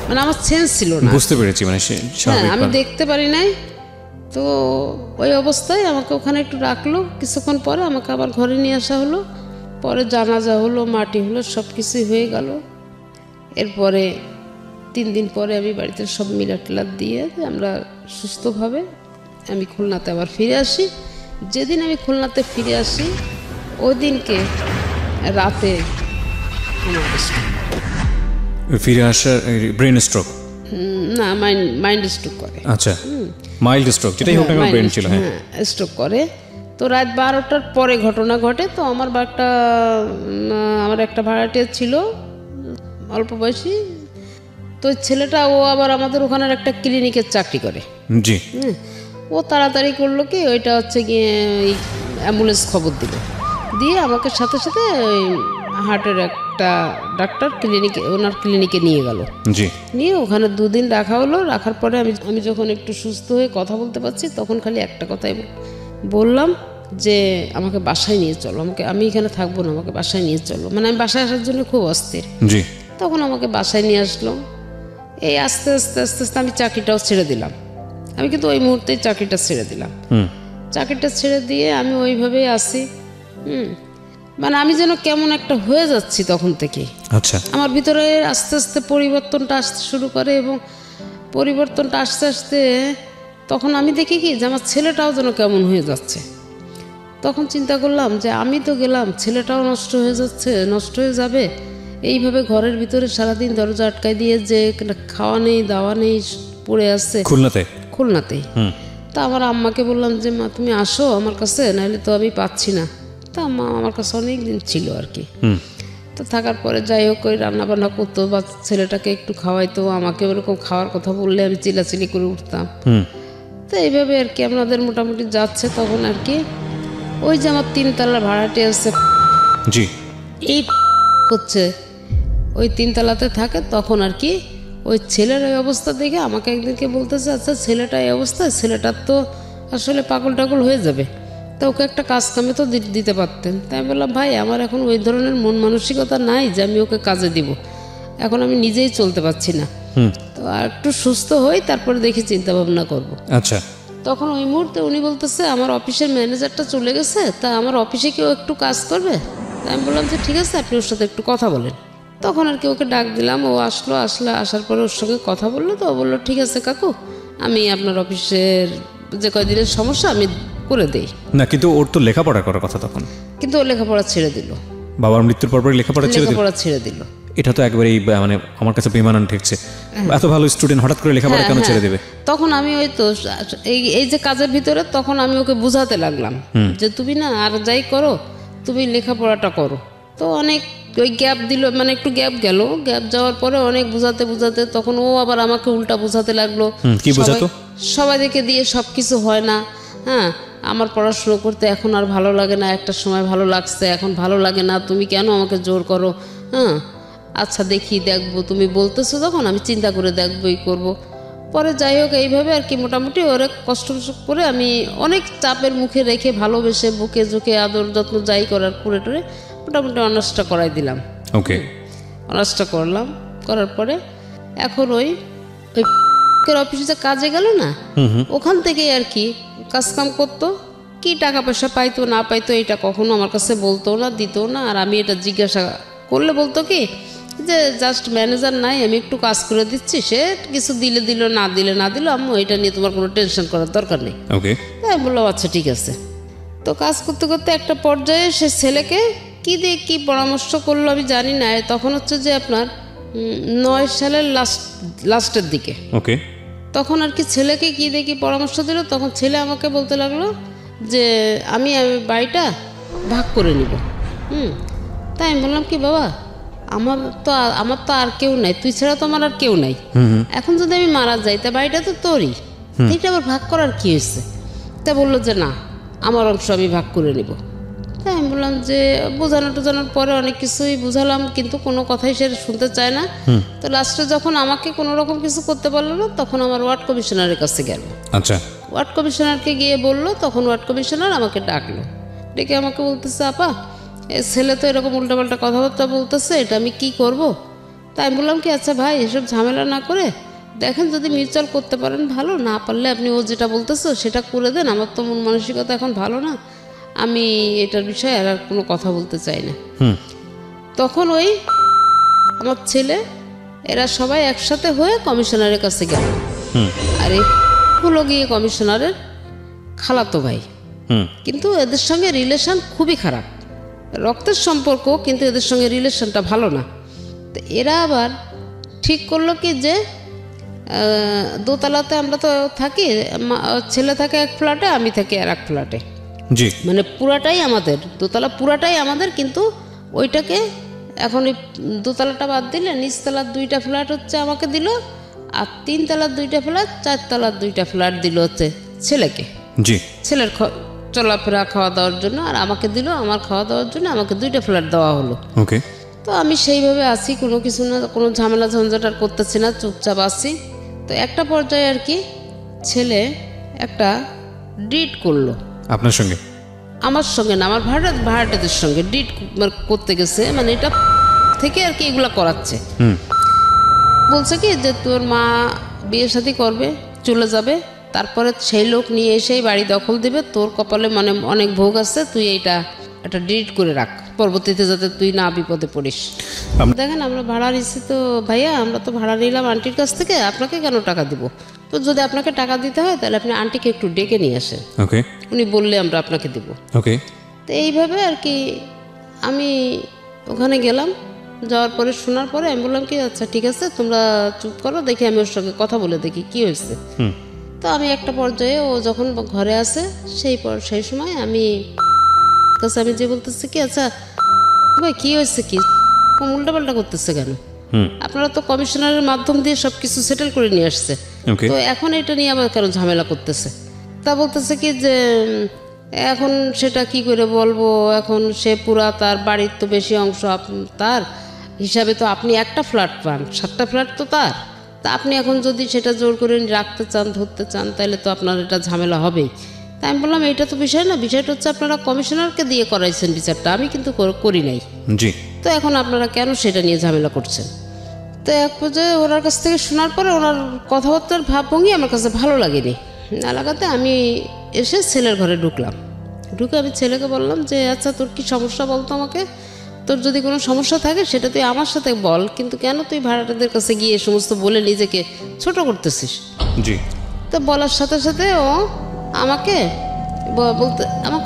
মানে আমার সেন্স ছিল না। বুঝতে পেরেছি, মানে আমি দেখতে পারি নাই। তো ওই অবস্থায় আমাকে ওখানে একটু রাখলো, কিছুক্ষণ পরে আমাকে আবার ঘরে নিয়ে আসা হলো, পরে জানাজা হলো, মাটি হলো, সব কিছুই হয়ে গেল। এরপরে 3 দিন পরে আমি বাড়িতে সব মিলাটিলাত দিয়ে আমরা সুস্থভাবে আমি খুলনাতে আবার ফিরে আসি। যেদিন আমি খুলনাতে ফিরে আসি ওই দিনকে রাতে ফিরে আসার ব্রেন স্ট্রোক না, মাইন্ড স্ট্রোক করে। আচ্ছা, মাইল্ড স্ট্রোক, যেটাই হোক না ব্রেন ছিল। হ্যাঁ, স্ট্রোক করে। তো রাত 12টার পরে ঘটনা ঘটে। তো আমার একটা ভাড়াটিয়া ছিল অল্প বয়সী, তো ছেলেটা ও আবার আমাদের ওখানের একটা ক্লিনিকের চাকরি করে। জি। ও তাড়াতাড়ি করলো কি, ওইটা হচ্ছে গিয়ে অ্যাম্বুলেন্স খবর দিল, দিয়ে আমাকে সাথে সাথে ওই হার্টের একটা ডাক্তার ওনার ক্লিনিকে নিয়ে গেল। জি। নিয়ে ওখানে 2 দিন রাখা হলো। রাখার পরে আমি যখন একটু সুস্থ হয়ে কথা বলতে পারছি তখন খালি একটা কথাই বললাম যে আমাকে বাসায় নিয়ে চলো, আমি এখানে থাকবো না, আমাকে বাসায় নিয়ে চলো। মানে আমি বাসায় আসার জন্য খুব অস্থির। জি। তখন আমাকে বাসায় নিয়ে আসলো। এই আস্তে আস্তে আস্তে আস্তে আমি চাকরিটাও ছেড়ে দিলাম। আমি কিন্তু ওই মুহূর্তেই চাকরিটা ছেড়ে দিলাম। চাকরিটা ছেড়ে দিয়ে আমি ওইভাবেই আসি। মানে আমি যেন কেমন একটা হয়ে যাচ্ছি তখন থেকে। আচ্ছা, আমার ভিতরে আস্তে আস্তে পরিবর্তনটা আসতে শুরু করে, এবং পরিবর্তনটা আস্তে আস্তে তখন আমি দেখি কি যে আমার ছেলেটাও যেন কেমন হয়ে যাচ্ছে। তখন চিন্তা করলাম যে আমি তো গেলাম, ছেলেটাও নষ্ট হয়ে যাচ্ছে, নষ্ট হয়ে যাবে। এইভাবে ঘরের ভিতরে সারাদিন দরজা আটকাই দিয়ে যে খাওয়া নেই দাওয়া নেই পড়ে আসছে খুলনাতেই। তা আমার আম্মাকে বললাম যে মা তুমি আসো আমার কাছে, নাহলে তো আমি পাচ্ছি না। তা আম্মা আমার কাছে অনেক দিন ছিল আর কি। তো থাকার পরে যাই হোক ওই রান্নাবান্না করতো বা ছেলেটাকে একটু খাওয়াইতো, আমাকে ওরকম খাওয়ার কথা বললে আমি চিলাচিলি করে উঠতাম। তো এইভাবে আর কি আপনাদের মোটামুটি যাচ্ছে। তখন আর কি ওই যে আমার 3 তলা ভাড়াটে আছে, জি, এই হচ্ছে ওই 3 তলাতে থাকে। তখন আর কি ওই ছেলের ওই অবস্থা দেখে আমাকে একদিনকে বলতেছে, আচ্ছা ছেলেটা এই অবস্থায়, ছেলেটার তো আসলে পাগল টাগল হয়ে যাবে, তা ওকে একটা কাজ কামে তো দিতে পারতেন। তাই আমি বললাম ভাই আমার এখন ওই ধরনের মন মানসিকতা নাই যে আমি ওকে কাজে দিব, এখন আমি নিজেই চলতে পারছি না, তো আর একটু সুস্থ হই তারপরে দেখি চিন্তা ভাবনা করবো। আচ্ছা, তখন ওই মুহূর্তে উনি বলতেছে আমার অফিসের ম্যানেজারটা চলে গেছে, তা আমার অফিসে কেউ একটু কাজ করবে। তাই আমি বললাম যে ঠিক আছে আপনি ওর সাথে একটু কথা বলেন। তখন আর কি ওকে ডাক দিলাম, ও আসার পরে ওর সঙ্গে কথা বললো। তো ও বললো ঠিক আছে কাকু, আমি আপনার অফিসের যে কয়দিনের সমস্যা আমি করে দেই। না কিন্তু ওর তো লেখাপড়া করার কথা তখন। কিন্তু ও লেখাপড়া ছেড়ে দিল, বাবার মৃত্যুর পর লেখাপড়া ছেড়ে দিল। এটা তো একবারেই মানে আমার কাছে বেমানান ঠেকছে। এত ভালো স্টুডেন্ট হঠাৎ করে লেখাপড়া কেন ছেড়ে দেবে? তখন আমি ওই তো এই যে কাজের ভিতরে তখন আমি ওকে বুঝাতে লাগলাম যে তুমি না আর যাই করো তুমি লেখাপড়াটা করো। তো অনেক ওই গ্যাপ দিল, মানে একটু গ্যাপ গেল, গ্যাপ যাওয়ার পরে অনেক বুঝাতে বুঝাতে তখন ও আবার আমাকে উল্টা বুঝাতে লাগলো। কি বুঝাতো? সবাই দেখে দিয়ে সব কিছু হয় না। হ্যাঁ, আমার পড়াশুনো করতে এখন আর ভালো লাগে না, একটা সময় ভালো লাগছে, এখন ভালো লাগে না, তুমি কেন আমাকে জোর করো? হ্যাঁ আচ্ছা দেখবো, তুমি বলতেছো যখন আমি চিন্তা করে দেখবোই করবো। পরে যাই হোক এইভাবে আর কি মোটামুটি অনেক কষ্ট করে আমি অনেক চাপের মুখে রেখে ভালোবেসে বুকে ঝুঁকে আদর যত্ন যাই করার করে টরে মোটামুটি অনার্সটা করাই দিলাম। ওকে, অনার্সটা করলাম, করার পরে এখন ওই অফিসে কাজে গেল না, ওখান থেকে আর কি কাজকাম করতো, কি টাকা পয়সা পাইতো না পাইতো এটা কখনো আমার কাছে বলতো না, দিত না। আর আমি এটা জিজ্ঞাসা করলে বলতো কি যে জাস্ট ম্যানেজার নাই, আমি একটু কাজ করে দিচ্ছি, সে কিছু দিল না দিল আম্মু এটা নিয়ে তোমার কোনো টেনশন করার দরকার নেই। ওকে, তাই বললাম আচ্ছা ঠিক আছে। তো কাজ করতে করতে একটা পর্যায়ে সে ছেলেকে কি দিয়ে কি পরামর্শ করলো আমি জানি না, তখন হচ্ছে যে আপনার 9 সালের লাস্টের দিকে। ওকে, তখন আর কি ছেলেকে কি দিয়ে কি পরামর্শ দিল, তখন ছেলে আমাকে বলতে লাগলো যে আমি বাড়িটা ভাগ করে নিব। তাই আমি বললাম কি বাবা আমার তো আর কেউ নাই, তুই ছাড়া তো আমার আর কেউ নাই, এখন যদি আমি মারা যাই তা বাড়িটা তো তোরই, এটা আবার ভাগ করার কি হয়েছে? তা বললো যে না আমার অংশ আমি ভাগ করে নিব। তাই আমি বললাম যে বোঝানোর পরে অনেক কিছুই বুঝালাম, কিন্তু কোনো কথাই সে শুনতে চায় না। তো লাস্টে যখন আমাকে কোনো রকম কিছু করতে পারলো না, তখন আমার ওয়ার্ড কমিশনারের কাছে গেল। আচ্ছা, ওয়ার্ড কমিশনারকে গিয়ে বললো, তখন ওয়ার্ড কমিশনার আমাকে ডাকলো, ডেকে আমাকে বলতেছে আপা এ ছেলে তো এরকম উল্টাপাল্টা কথাবার্তা বলতেছে, এটা আমি কি করব? তাই আমি বললাম কি আচ্ছা ভাই এসব ঝামেলা না করে দেখেন যদি মিউচুয়াল করতে পারেন ভালো, না পারলে আপনি ও যেটা বলতেছো সেটা করে দেন, আমার তো মন মানসিকতা এখন ভালো না, আমি এটার বিষয়ে আর কোনো কথা বলতে চাই না। তখন ওই আমার ছেলে এরা সবাই একসাথে হয়ে কমিশনারের কাছে গেল। আর হলো গিয়ে কমিশনারের খালাতো ভাই, কিন্তু এদের সঙ্গে রিলেশন খুবই খারাপ, রক্তের সম্পর্ক, কিন্তু এদের সঙ্গে রিলেশনটা ভালো না। তো এরা আবার ঠিক করলো কি যে দোতলাতে আমরা তো থাকি, ছেলে থাকে এক ফ্ল্যাটে, আমি থাকি আর এক ফ্ল্যাটে, জি মানে পুরাটাই আমাদের, দোতলা পুরাটাই আমাদের, কিন্তু ওইটাকে এখন ওই দোতলাটা বাদ দিলে নিচতলার 2টা ফ্ল্যাট হচ্ছে আমাকে দিল, আর 3 তলার 2টা ফ্ল্যাট, 4 তলার 2টা ফ্ল্যাট দিল হচ্ছে ছেলেকে, জি ছেলের চলাফেরা খাওয়া দাওয়ার জন্য, আর আমাকে দিল আমার খাওয়া দাওয়ার জন্য, আমাকে 2টা ফ্ল্যাট দেওয়া হলো। ওকে, তো আমি সেইভাবে আছি, কোনো কিছু না, কোনো ঝামেলা ঝঞ্ঝাট আর করতেছি না, চুপচাপ আছি। তো একটা পর্যায়ে আর কি ছেলে একটা ডিট করলো আপনার সঙ্গে? আমার সঙ্গে না, আমার ভাড়াটেদের সঙ্গে ডিট করতে গেছে, মানে এটা থেকে আর কি এগুলা করাচ্ছে। বলছে কি যে তোর মা বিয়ে শাদী করবে, চলে যাবে, তারপরে সেই লোক নিয়ে এসেই বাড়ি দখল দিবে, তোর কপালে মানে অনেক ভোগ আছে, তুই এটা ডিলিট করে রাখ, পরবর্তীতে যাতে তুই না বিপদে পড়িস। দেখেন আমরা ভাড়া নিচ্ছি তো ভাইয়া, আমরা তো ভাড়া নিলাম আন্টির কাছ থেকে, আপনাকে কেন টাকা দিব? তো যদি আপনাকে টাকা দিতে হয় তাহলে আপনি আন্টিকে একটু ডেকে নিয়ে আসেন, ওকে, উনি বললে আমরা আপনাকে দিব। ওকে। তো এইভাবে আর কি আমি ওখানে গেলাম, যাওয়ার পরে শোনার পরে আমি বললাম কি আচ্ছা ঠিক আছে তোমরা চুপ করো, দেখি আমি ওর সঙ্গে কথা বলে দেখি কি হয়েছে। তো আমি একটা পর্যায়ে ও যখন ঘরে আসে সেই সময় আমি যে বলতেছে কি আচ্ছা ভাই কি হয়েছে, কি উল্টাপাল্টা করতেছে কেন? আপনারা তো কমিশনারের মাধ্যম দিয়ে সবকিছু সেটেল করে নিয়ে আসছে, তো এখন এটা নিয়ে আবার কেন ঝামেলা করতেছে? তা বলতেছে কি যে এখন সেটা কি করে বলবো, এখন সে পুরা তার বাড়ির তো বেশি অংশ তার হিসাবে তো আপনি একটা ফ্ল্যাট পান, 7টা ফ্ল্যাট তো তার, তা আপনি এখন যদি সেটা জোর করে রাখতে চান, ধরতে চান, তাহলে তো আপনার এটা ঝামেলা হবেই। তাই আমি বললাম এটা তো বিষয় না, বিষয়টা হচ্ছে আপনারা কমিশনারকে দিয়ে করাইছেন বিচারটা, আমি কিন্তু করি নাই। জি। তো এখন আপনারা কেন সেটা নিয়ে ঝামেলা করছেন? তো এক পর্যায়ে ওনার কাছ থেকে শোনার পরে ওনার কথাবার্তার ভাবভঙ্গি আমার কাছে ভালো লাগেনি, না লাগাতে আমি এসে ছেলের ঘরে ঢুকলাম। ঢুকে আমি ছেলেকে বললাম যে আচ্ছা তোর কি সমস্যা বলতো আমাকে, তোর যদি কোনো সমস্যা থাকে সেটা তুই আমার সাথে বল, কিন্তু কেন তুই ভাড়াটাদের কাছে গিয়ে সমস্ত বলে নিজেকে ছোট করতেছিস? জি। তো বলার সাথে সাথে ও আমাকে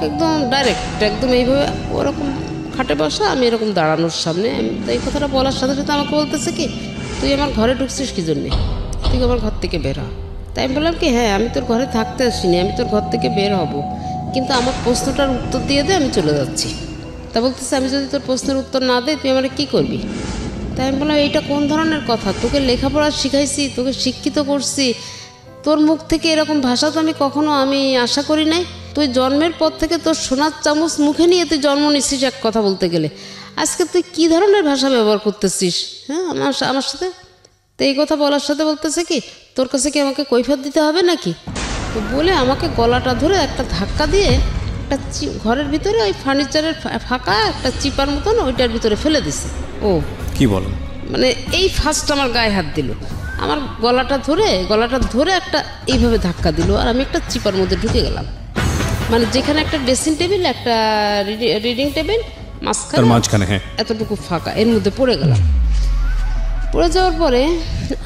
একদম ডাইরেক্ট একদম এইভাবে ওরকম খাটে বসা, আমি এরকম দাঁড়ানোর সামনে, এই কথাটা বলার সাথে সাথে আমাকে বলতেছে কি তুই আমার ঘরে ঢুকছিস কি জন্যে, তুই আমার ঘর থেকে বের হ। তাই আমি বললাম কি হ্যাঁ আমি তোর ঘরে থাকতে আসিনি, আমি তোর ঘর থেকে বের হব, কিন্তু আমার প্রশ্নটার উত্তর দিয়ে দে, আমি চলে যাচ্ছি। তা বলতেছে আমি যদি তোর প্রশ্নের উত্তর না দিই তুই আমার কী করবি? তাই আমি বললাম এইটা কোন ধরনের কথা, তোকে লেখাপড়া শিখাইছি, তোকে শিক্ষিত করছি, তোর মুখ থেকে এরকম ভাষা তো আমি কখনো আশা করি নাই। তুই জন্মের পর থেকে তোর সোনার চামচ মুখে নিয়ে তুই জন্ম নিচ্ছিস এক কথা বলতে গেলে, আজকে তুই কী ধরনের ভাষা ব্যবহার করতেছিস হ্যাঁ আমার সাথে? তো এই কথা বলার সাথে বলতেছে কি তোর কাছে কি আমাকে কৈফিয়ত দিতে হবে নাকি? তো বলে আমাকে গলাটা ধরে একটা ধাক্কা দিয়ে একটা ঘরের ভিতরে ওই ফার্নিচারের ফাঁকা একটা চিপার মতন ওইটার ভিতরে ফেলে দিছে। ও কি বলেন? মানে এই ফার্স্ট আমার গায়ে হাত দিল, আমার গলাটা ধরে একটা এইভাবে ধাক্কা দিল, আর আমি একটা চিপার মধ্যে ঢুকে গেলাম, মানে যেখানে একটা ড্রেসিং টেবিল, একটা রিডিং টেবিল, মাঝখানে হ্যাঁ এতটুকু ফাঁকা, এর মধ্যে পড়ে গেলাম। পড়ে যাওয়ার পরে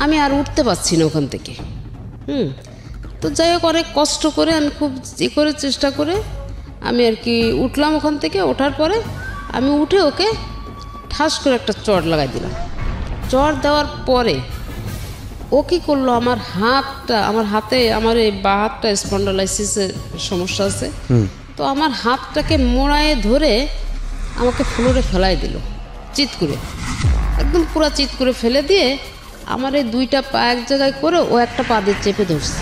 আমি আর উঠতে পারছি না ওখান থেকে। তো যাই হোক অনেক কষ্ট করে আমি খুব চেষ্টা করে আমি আর কি উঠলাম ওখান থেকে। ওঠার পরে আমি উঠে ওকে ঠাস করে একটা চড় লাগাই দিলাম। চড় দেওয়ার পরে ও কী করলো, আমার হাতে আমার এই বা হাতটা স্পন্ডালাইসিসের সমস্যা আছে, তো আমার হাতটাকে মোড়ায়ে ধরে আমাকে ফ্লোরে ফেলাই দিল চিৎ করে, একদম পুরা চিৎ করে ফেলে দিয়ে আমার এই 2টা পা এক জায়গায় করে ও একটা পা দিয়ে চেপে ধরছে,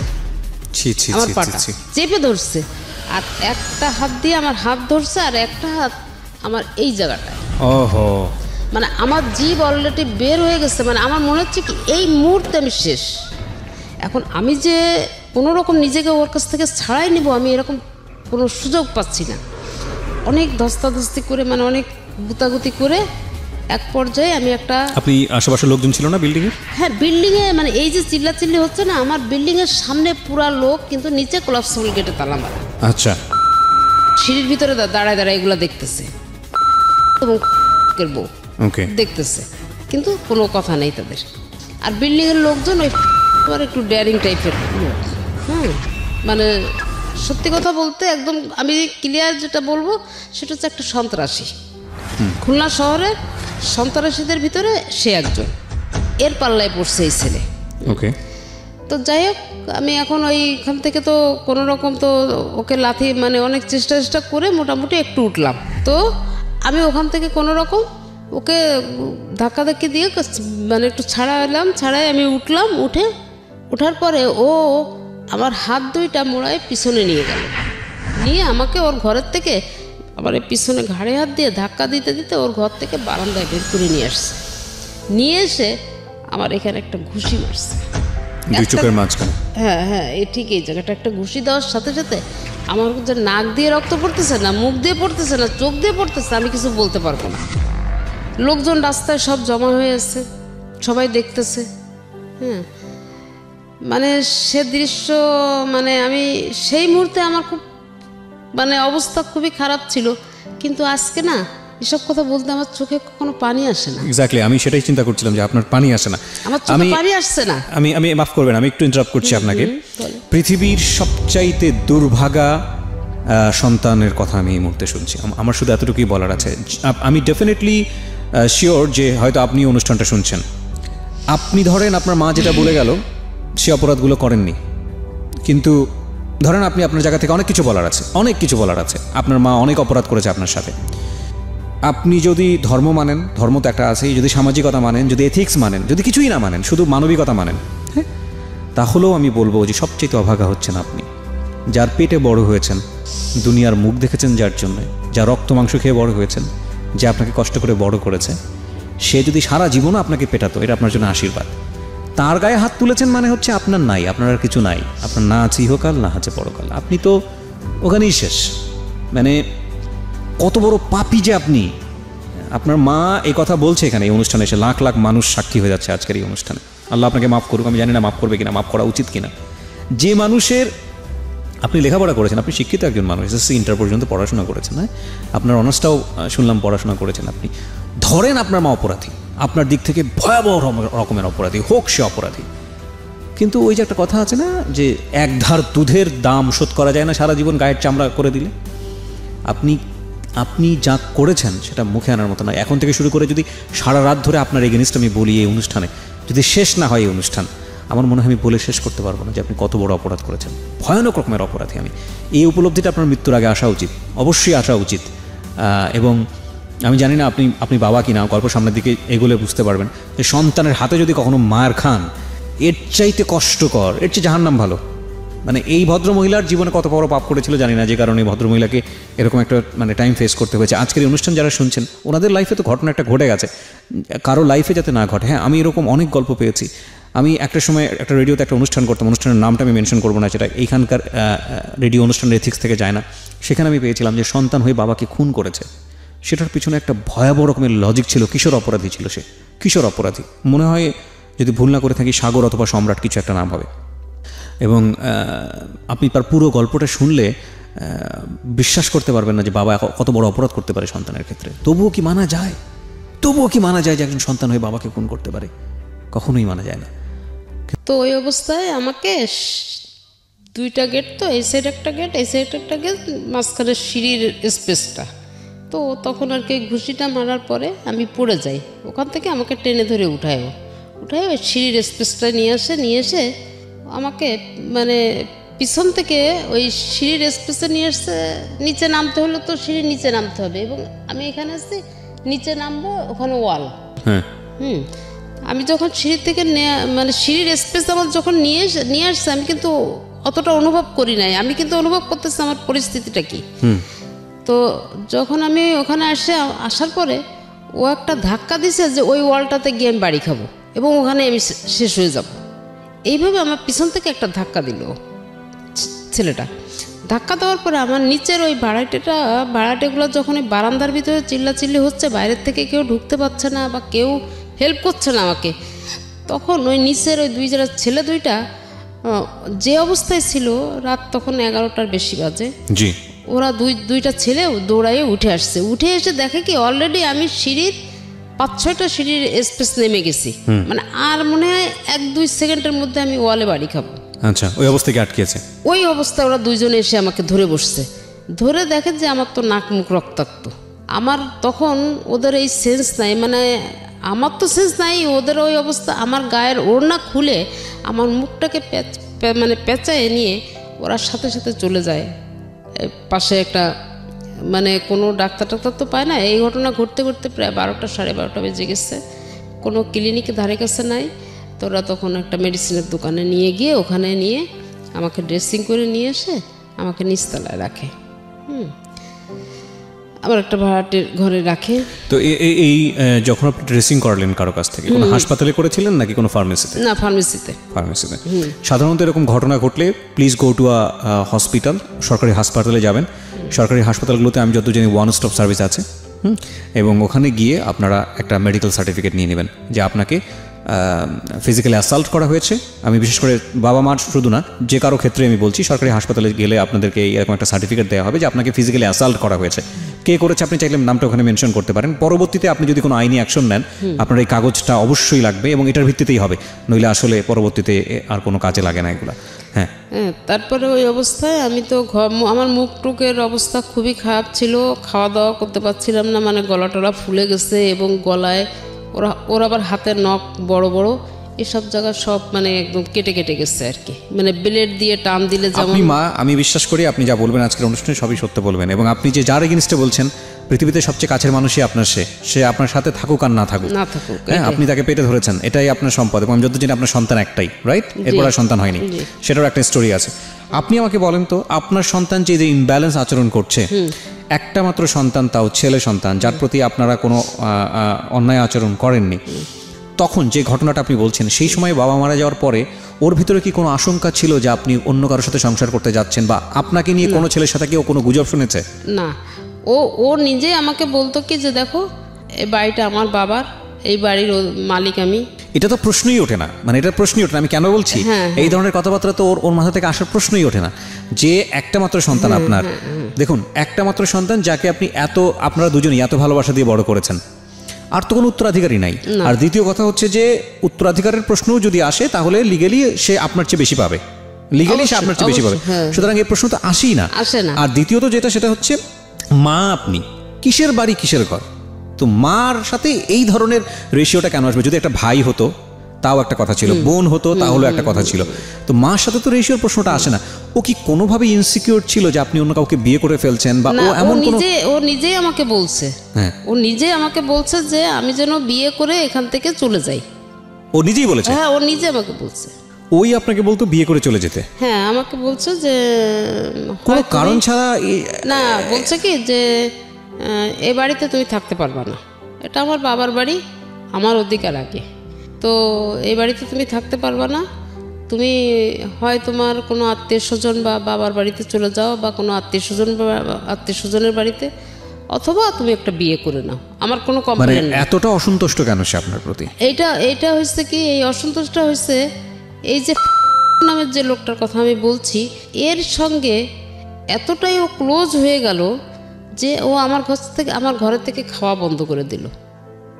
আমার পাটা চেপে ধরছে, আর একটা হাত দিয়ে আমার হাত ধরছে, আর একটা হাত আমার এই জায়গাটায়। ওহো, মানে আমার জীব অলরেডি বের হয়ে গেছে, মানে আমার মনে হচ্ছে কি এই মুহূর্তে আমি শেষ। এখন আমি যে কোনো রকম নিজেকে ওর কাছ থেকে ছাড়াই নিব, আমি এরকম কোনো সুযোগ পাচ্ছি না। অনেক ধস্তাধস্তি করে, মানে অনেক গুতাগুতি করে এক পর্যায়ে আমি একটা, আপনি আশেপাশে লোকজন ছিল না বিল্ডিংয়ে? হ্যাঁ বিল্ডিংয়ে, মানে এই যে চিল্লাচিল্লি হচ্ছে না, আমার বিল্ডিংয়ের সামনে পুরা লোক, কিন্তু নিচে কোলাপসিবল গেটে তালা মারা। আচ্ছা। সিঁড়ির ভিতরে দাঁড়ায় এগুলো দেখতেছে এবং বউ দেখতেছে, কিন্তু কোনো কথা নেই তাদের। আর বিল্ডিংয়ের লোকজন ওই একটু ডেয়ারিং টাইপের লোক। মানে সত্যি কথা বলতে একদম আমি ক্লিয়ার যেটা বলবো সেটা হচ্ছে একটা সন্ত্রাসী, খুলনা শহরে সন্ত্রাসীদের ভিতরে সে একজন, এর পাল্লায় পড়ছে এই ছেলে। ওকে। তো যাই হোক আমি এখন ওইখান থেকে তো কোনো রকম তো ওকে লাথি, মানে অনেক চেষ্টা করে মোটামুটি একটু উঠলাম। তো আমি ওখান থেকে কোনো রকম ওকে ধাক্কাধাক্কি দিয়ে মানে একটু ছাড়াই আমি উঠলাম। ওঠার পরে ও আমার হাত 2টা মোড়ায় পিছনে নিয়ে গেল, নিয়ে আমাকে ওর ঘরের থেকে আবার পিছনে ঘাড়ে হাত দিয়ে ধাক্কা দিতে দিতে ওর ঘর থেকে বারান্দায় বের করে নিয়ে আসছে। নিয়ে এসে আমার এখানে একটা ঘুষি মারছে, চোখের মাঝখানে। হ্যাঁ এই ঠিক এই জায়গাটা একটা ঘুষি দেওয়ার সাথে সাথে আমার যে নাক দিয়ে রক্ত পড়তেছে না, মুখ দিয়ে পড়তেছে না, চোখ দিয়ে পড়তেছে, আমি কিছু বলতে পারবো না। লোকজন রাস্তায় সব জমা হয়ে আছে, সবাই দেখতেছে। হ্যাঁ, মানে সে দৃশ্য, মানে আমি সেই মুহূর্তে আমার খুব মানে অবস্থা খুবই খারাপ ছিল, কিন্তু আজকে না এসব কথা বলতে আমার চোখে কখনো পানি আসে না। এক্স্যাক্টলি, আমি সেটাই চিন্তা করছিলাম যে আপনার পানি আসে না। আমার চোখে পানি আসছে না। আমি মাফ করবেন, আমি একটু ইন্টারাপ্ট করছি আপনাকে। পৃথিবীর সবচাইতে দুর্ভাগা সন্তানের কথা আমি এই মুহূর্তে শুনছি। আমার শুধু এতটুকুই বলার আছে। আমি ডেফিনেটলি শিওর যে হয়তো আপনি অনুষ্ঠানটা শুনছেন। আপনি ধরেন আপনার মা যেটা বলে গেল সে অপরাধগুলো করেননি, কিন্তু ধরেন আপনি আপনার জায়গা থেকে অনেক কিছু বলার আছে, অনেক কিছু বলার আছে। আপনার মা অনেক অপরাধ করেছে আপনার সাথে। আপনি যদি ধর্ম মানেন, ধর্ম তো একটা আছেই, যদি সামাজিকতা মানেন, যদি এথিক্স মানেন, যদি কিছুই না মানেন, শুধু মানবিকতা মানেন, হ্যাঁ, তাহলেও আমি বলবো যে সবচেয়ে অভাগা হচ্ছেন আপনি। যার পেটে বড় হয়েছেন, দুনিয়ার মুখ দেখেছেন যার জন্য, যা রক্ত মাংস খেয়ে বড় হয়েছেন, যে আপনাকে কষ্ট করে বড় করেছে, সে যদি সারা জীবনও আপনাকে পেটাতো, এটা আপনার জন্য আশীর্বাদ। তার গায়ে হাত তুলেছেন মানে হচ্ছে আপনার নাই, আপনার আর কিছু নাই, আপনার না আছে ইহকাল, না আছে পরকাল, আপনি তো ওখানেই শেষ। মানে কত বড় পাপী যে আপনি। আপনার মা এই কথা বলছে এখানে এই অনুষ্ঠানে এসে, লাখ লাখ মানুষ সাক্ষী হয়ে যাচ্ছে আজকের এই অনুষ্ঠানে। আল্লাহ আপনাকে মাফ করুক, আমি জানি না মাফ করবে কিনা, মাফ করা উচিত কিনা। যে মানুষের, আপনি লেখাপড়া করেছেন, আপনি শিক্ষিত একজন মানুষ, এসএসসি ইন্টার পর্যন্ত পড়াশোনা করেছেন, হ্যাঁ, আপনার অনার্সটাও শুনলাম পড়াশোনা করেছেন আপনি। ধরেন আপনার মা অপরাধী, আপনার দিক থেকে ভয়াবহ রকমের অপরাধী, হোক সে অপরাধী, কিন্তু ওই যে একটা কথা আছে না যে এক ধার দুধের দাম শোধ করা যায় না সারা জীবন গায়ের চামড়া করে দিলে। আপনি যা করেছেন সেটা মুখে আনার মতো নয়। এখন থেকে শুরু করে যদি সারা রাত ধরে আপনার এগেনিস্ট আমি বলি এই অনুষ্ঠানে, যদি শেষ না হয় এই অনুষ্ঠান, আমার মনে হয় আমি বলে শেষ করতে পারবো না যে আপনি কত বড় অপরাধ করেছেন, ভয়ানক রকমের অপরাধী। আমি এই উপলব্ধিটা আপনার মৃত্যুর আগে আসা উচিত, অবশ্যই আসা উচিত। এবং আমি জানি না আপনি বাবা কিনা, গল্প সামনের দিকে এগোলে বুঝতে পারবেন যে সন্তানের হাতে যদি কখনো মায়ের খান, এর চাইতে কষ্টকর, এর চেয়ে জাহান্নাম ভালো। মানে এই ভদ্রমহিলার জীবনে কত বড় পাপ করেছিল জানি না, যে কারণে এই ভদ্রমহিলাকে এরকম একটা মানে টাইম ফেস করতে হয়েছে। আজকের এই অনুষ্ঠান যারা শুনছেন, ওনাদের লাইফে তো ঘটনা একটা ঘটে গেছে, কারো লাইফে যাতে না ঘটে। হ্যাঁ, আমি এরকম অনেক গল্প পেয়েছি। আমি একটা সময় একটা রেডিওতে একটা অনুষ্ঠান করতাম, অনুষ্ঠানের নামটা আমি মেনশন করবো না, সেটা এইখানকার রেডিও অনুষ্ঠানের এথিক্স থেকে যায় না। সেখানে আমি পেয়েছিলাম যে সন্তান হয়ে বাবাকে খুন করেছে। সেটার পিছনে একটা ভয়াবহ রকমের লজিক ছিল। কিশোর অপরাধী ছিল সে, কিশোর অপরাধী। মনে হয় যদি ভুল না করে থাকি সাগর অথবা সম্রাট কিছু একটা নাম হবে। এবং আপনি তার পুরো গল্পটা শুনলে বিশ্বাস করতে পারবেন না যে বাবা কত বড় অপরাধ করতে পারে সন্তানের ক্ষেত্রে। তবুও কি মানা যায়? তবুও কি মানা যায় যে একজন সন্তান হয়ে বাবাকে খুন করতে পারে? কখনোই মানা যায় না। তো ওই অবস্থায় আমাকে দুইটা গেট, তো এই সাইড একটা গেট, এই সাইড একটা গেট, মাঝখানে সিঁড়ির স্পেসটা। তো তখন আর কি ঘুষিটা মারার পরে আমি পড়ে যাই। ওখান থেকে আমাকে টেনে ধরে উঠায় ওই সিঁড়ির স্পেসটা নিয়ে এসে আমাকে মানে পিছন থেকে ওই সিঁড়ির স্পেসে নিয়ে এসে নিচে নামতে হলো। তো সিঁড়ির নিচে নামতে হবে এবং আমি এখানে আসছি নিচে নামবো, ওখানে ওয়াল। আমি যখন সিঁড়ি থেকে মানে সিঁড়ির স্পেস আমার যখন নিয়ে আসছে, আমি কিন্তু অতটা অনুভব করি নাই। আমি কিন্তু অনুভব করতেছি আমার পরিস্থিতিটা কি। তো যখন আমি ওখানে আসার পরে ও একটা ধাক্কা দিছে যে ওই ওয়ালটাতে গিয়ে আমি বাড়ি খাবো এবং ওখানে আমি শেষ হয়ে যাব। এইভাবে আমার পিছন থেকে একটা ধাক্কা দিল ছেলেটা। ধাক্কা দেওয়ার পরে আমার নিচের ওই ভাড়াটেগুলো যখন ওই বারান্দার ভিতরে চিল্লাচিল্লি হচ্ছে, বাইরের থেকে কেউ ঢুকতে পারছে না বা কেউ হেল্প করছে না আমাকে, তখন ওই নিচের ওই ছেলে দুইটা যে অবস্থায় ছিল, রাত তখন 11টার বেশি বাজে, জি, ওরা দুইটা ছেলেও দৌড়াইয়ে উঠে এসে দেখে কি অলরেডি আমি সিঁড়ির 5-6টা সিঁড়ির স্পেস নেমে গেছি। মানে আর মনে হয় 1-2 সেকেন্ডের মধ্যে আমি ওয়ালে বাড়ি খাবো। আচ্ছা, ওই অবস্থায় আটকেছে। ওই অবস্থায় ওরা দুইজনে এসে আমাকে ধরে বসছে। ধরে দেখে যে আমার তো নাক মুখ রক্তাক্ত। আমার তখন ওদের এই সেন্স নাই, মানে আমার তো সেন্স নাই, ওদের ওই অবস্থা। আমার গায়ের ওড়না খুলে আমার মুখটাকে মানে পেঁচায় নিয়ে ওরা সাথে সাথে চলে যায় পাশে একটা, মানে কোনো ডাক্তার তো পায় না। এই ঘটনা ঘটতে প্রায় 12টা 12:30 বেজে গেছে। কোনো ক্লিনিকে ধারে কাছে নাই। তো ওরা তখন একটা মেডিসিনের দোকানে নিয়ে গিয়ে ওখানে নিয়ে আমাকে ড্রেসিং করে নিয়ে এসে আমাকে নিচতলায় রাখে। আবার একটা ভাড়াটের ঘরে রাখে। তো এই যখন আপনি ড্রেসিং করালেন কারো কাছ থেকে, কোনো হাসপাতালে করেছিলেন নাকি কোনো ফার্মেসিতে? না, ফার্মেসিতে। সাধারণত এরকম ঘটনা ঘটলে please go to a hospital, সরকারি হাসপাতালে যাবেন। সরকারি হাসপাতালগুলোতে আমি যত জানি 1 স্টপ সার্ভিস আছে, এবং ওখানে গিয়ে আপনারা একটা মেডিকেল সার্টিফিকেট নিয়ে নেবেন যে আপনাকে ফিজিক্যালি অ্যাসাল্ট করা হয়েছে। আমি বিশেষ করে বাবা মার শুধু না, যে কারো ক্ষেত্রে আমি বলছি, সরকারি হাসপাতালে গেলে আপনাদেরকে এরকম একটা সার্টিফিকেট দেওয়া হবে যে আপনাকে ফিজিক্যালি অ্যাসাল্ট করা হয়েছে। কে করেছে আপনি চাইলে নামটা ওখানে মেনশন করতে পারেন। পরবর্তীতে আপনি যদি কোনো আইনি অ্যাকশন নেন, আপনার এই কাগজটা অবশ্যই লাগবে এবং এটার ভিত্তিতেই হবে, নইলে আসলে পরবর্তীতে আর কোনো কাজে লাগে না এগুলো। হ্যাঁ, তারপরে ওই অবস্থায় আমি তো আমার মুখ টুকের অবস্থা খুবই খারাপ ছিল, খাওয়া দাওয়া করতে পারছিলাম না, মানে গলা টলা ফুলে গেছে এবং গলায় ওর আবার হাতের নখ বড় বড়, এসব জায়গা সব মানে একদম কেটে কেটে গেছে আর কি, মানে ব্লেড দিয়ে টান দিলে যেমন। আপনি মা, আমি বিশ্বাস করি আপনি যা বলবেন আজকের অনুষ্ঠানে সবই সত্য বলবেন, এবং আপনি যে যার এগেইনস্টে বলছেন, পৃথিবীতে সবচেয়ে কাছের মানুষই আপনার, সে আপনার সাথে থাকুক আর না থাকুক, হ্যাঁ, আপনি তাকে পেটে ধরেছেন, এটাই আপনার সম্পদ। এবং আমি যত জানি আপনার সন্তান একটাই, রাইট? এরপর আর সন্তান হয়নি, সেটারও একটা স্টোরি আছে। আপনি আমাকে বলেন তো, আপনার সন্তান যে ইমব্যালেন্স আচরণ করছে, একটা মাত্র সন্তান, তাও ছেলে সন্তান, যার প্রতি আপনারা কোনো অন্যায় আচরণ করেননি, তখন যে ঘটনাটা আপনি বলছেন, সেই সময় বাবা মারা যাওয়ার পরে ওর ভিতরে কি কোনো আশঙ্কা ছিল যে আপনি অন্য কারোর সাথে সংসার করতে যাচ্ছেন, বা আপনাকে নিয়ে কোনো ছেলের সাথে কি ও কোনো গুজব শুনেছে? না, ও নিজে আমাকে বলতো কি যে দেখো এই বাড়িটা আমার বাবার, এই বাড়ির মালিক আমি। এটা তো প্রশ্নই ওঠে না, মানে এটা প্রশ্নই ওঠে না। আমি কেন বলছি, এই ধরনের কথাবার্তা তো ওর মাথা থেকে আসার প্রশ্নই ওঠে না, যে একটা মাত্র সন্তান আপনার, দেখুন একটা মাত্র সন্তান যাকে আপনি আপনারা দুজনই এত ভালোবাসা দিয়ে বড় করেছেন, আর তো কোনো উত্তরাধিকারী নাই। আর দ্বিতীয় কথা হচ্ছে যে উত্তরাধিকারের প্রশ্নও যদি আসে, তাহলে লিগেলি সে আপনার চেয়ে বেশি পাবে, লিগেলি সে আপনার চেয়ে বেশি পাবে, সুতরাং এই প্রশ্ন তো আসেই না। আর দ্বিতীয়ত যেটা, সেটা হচ্ছে মা আপনি, কিসের বাড়ি কিসের ঘর, তো মার সাথে এই ধরনের রেশিওটা কেন আসবে? যদি একটা ভাই হতো তাও একটা কথা ছিল, বোন হতো তাহলে একটা কথা ছিল, তো মার সাথে তো রেশিওর প্রশ্নটা আসে না। ও কি কোনোভাবে ইনসিকিউর ছিল যে আপনি অন্য কাউকে বিয়ে করে ফেলছেন, বা ও এমন কোনো? ও নিজেই আমাকে বলছে, ও নিজেই আমাকে বলছে যে আমি যেন বিয়ে করে এখান থেকে চলে যাই। ও নিজেই বলেছে? হ্যাঁ, ও নিজে আমাকে বলছে। ওই আপনাকে বলতো বিয়ে করে চলে যেতে? হ্যাঁ, আমাকে বলছে যে কোনো কারণ ছাড়া না, বলছে কি যে এ বাড়িতে তুমি থাকতে পারবা না, এটা আমার বাবার বাড়ি, আমার অধিকার আগে, তো এই বাড়িতে তুমি থাকতে পারবা না, তুমি হয় তোমার কোনো আত্মীয় স্বজন বা বাবার বাড়িতে চলে যাও, বা কোনো আত্মীয় স্বজনের বাড়িতে, অথবা তুমি একটা বিয়ে করে নাও, আমার কোনো কমপ্লেইন নেই। এতটা অসন্তুষ্ট কেন সে আপনার প্রতি? এইটা হয়েছে কি, এই অসন্তোষটা হয়েছে এই যে নামের যে লোকটার কথা আমি বলছি, এর সঙ্গে এতটাই ও ক্লোজ হয়ে গেল যে ও আমার ঘরের থেকে খাওয়া বন্ধ করে দিল।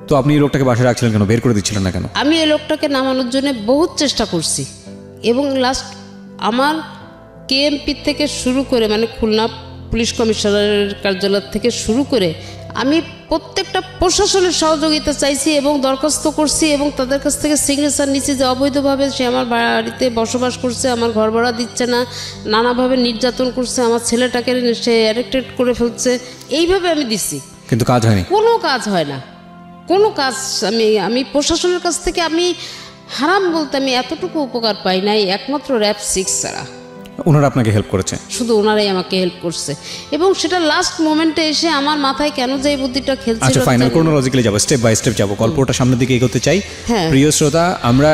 তো আপনি এই লোকটাকে বাসায় রাখছিলেন কেন, বের করে দিচ্ছিলেন না কেন? আমি এই লোকটাকে নামানোর জন্য বহুত চেষ্টা করছি, এবং লাস্ট আমার কেএমপি থেকে শুরু করে, মানে খুলনা পুলিশ কমিশনারের কার্যালয় থেকে শুরু করে, আমি প্রত্যেকটা প্রশাসনের সহযোগিতা চাইছি এবং দরখাস্ত করছি, এবং তাদের কাছ থেকে সিগনেচার নিচ্ছি যে অবৈধভাবে সে আমার বাড়িতে বসবাস করছে, আমার ঘর ভাড়া দিচ্ছে না, নানাভাবে নির্যাতন করছে, আমার ছেলেটাকে সে অ্যাডিক্টেড করে ফেলছে, এইভাবে আমি দিচ্ছি, কিন্তু কাজ হয়নি, কোনো কাজ হয় না, কোনো কাজ। আমি প্রশাসনের কাছ থেকে আমি হারাম বলতে আমি এতটুকু উপকার পাই নাই, একমাত্র র‍্যাব 6 ছাড়া। ওনারা আপনাকে হেল্প করেছে? শুধু ওনারাই আমাকে হেল্প করছে, এবং সেটা লাস্ট মোমেন্টে এসে আমার মাথায় কেন যে এই বুদ্ধিটা খেলছিল। আচ্ছা, ফাইনাল ক্রোনোলজিক্যালি যাব, স্টেপ বাই স্টেপ যাব, গল্পটা সামনের দিকে এগোতে চাই। প্রিয় শ্রোতা, আমরা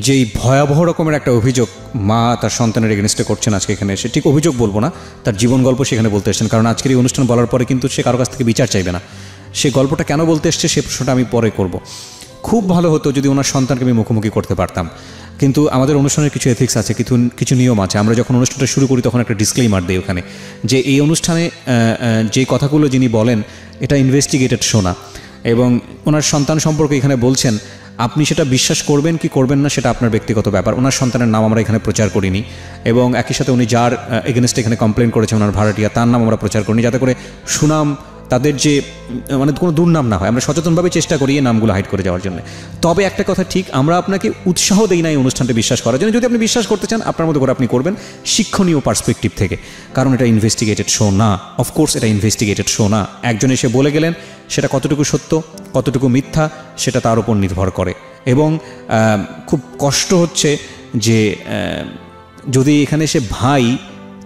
যেই ভয়াবহ রকমের একটা অভিযোগ মা তার সন্তানের এগেনস্টে করছেন আজকে এখানে এসে, ঠিক অভিযোগ বলবো না, তার জীবন গল্প সেখানে বলতে এসেছেন, কারণ আজকের এই অনুষ্ঠান বলার পরে কিন্তু সে কারো কাছ থেকে বিচার চাইবে না। সে গল্পটা কেন বলতে এসছে সে প্রশ্নটা আমি পরে করব। খুব ভালো হতো যদি ওনার সন্তানকে আমি মুখোমুখি করতে পারতাম, কিন্তু আমাদের অনুষ্ঠানের কিছু এথিক্স আছে, কিছু নিয়ম আছে। আমরা যখন অনুষ্ঠানটা শুরু করি তখন একটা ডিসক্লেইমার দিই ওখানে, যে এই অনুষ্ঠানে যে কথাগুলো যিনি বলেন এটা ইনভেস্টিগেটেড শোনা, এবং ওনার সন্তান সম্পর্কে এখানে বলছেন, আপনি সেটা বিশ্বাস করবেন কি করবেন না সেটা আপনার ব্যক্তিগত ব্যাপার। ওনার সন্তানের নাম আমরা এখানে প্রচার করিনি, এবং একই সাথে উনি যার এগেনস্টে এখানে কমপ্লেন করেছেন ওনার ভাড়াটিয়া, তার নাম আমরা প্রচার করিনি, যাতে করে সুনাম, তাদের যে মানে কোনো দুর্নাম না হয়। আমরা সচেতনভাবে চেষ্টা করি এই নামগুলো হাইড করে যাওয়ার জন্য। তবে একটা কথা ঠিক, আমরা আপনাকে উৎসাহ দেই না এই অনুষ্ঠানটা বিশ্বাস করার জন্য। যদি আপনি বিশ্বাস করতে চান আপনার মতো করে আপনি করবেন, শিক্ষণীয় পার্সপেক্টিভ থেকে, কারণ এটা ইনভেস্টিগেটেড শো না। অফকোর্স এটা ইনভেস্টিগেটেড শো না। একজন এসে বলে গেলেন, সেটা কতটুকু সত্য কতটুকু মিথ্যা সেটা তার উপর নির্ভর করে। এবং খুব কষ্ট হচ্ছে যে যদি এখানে এসে ভাই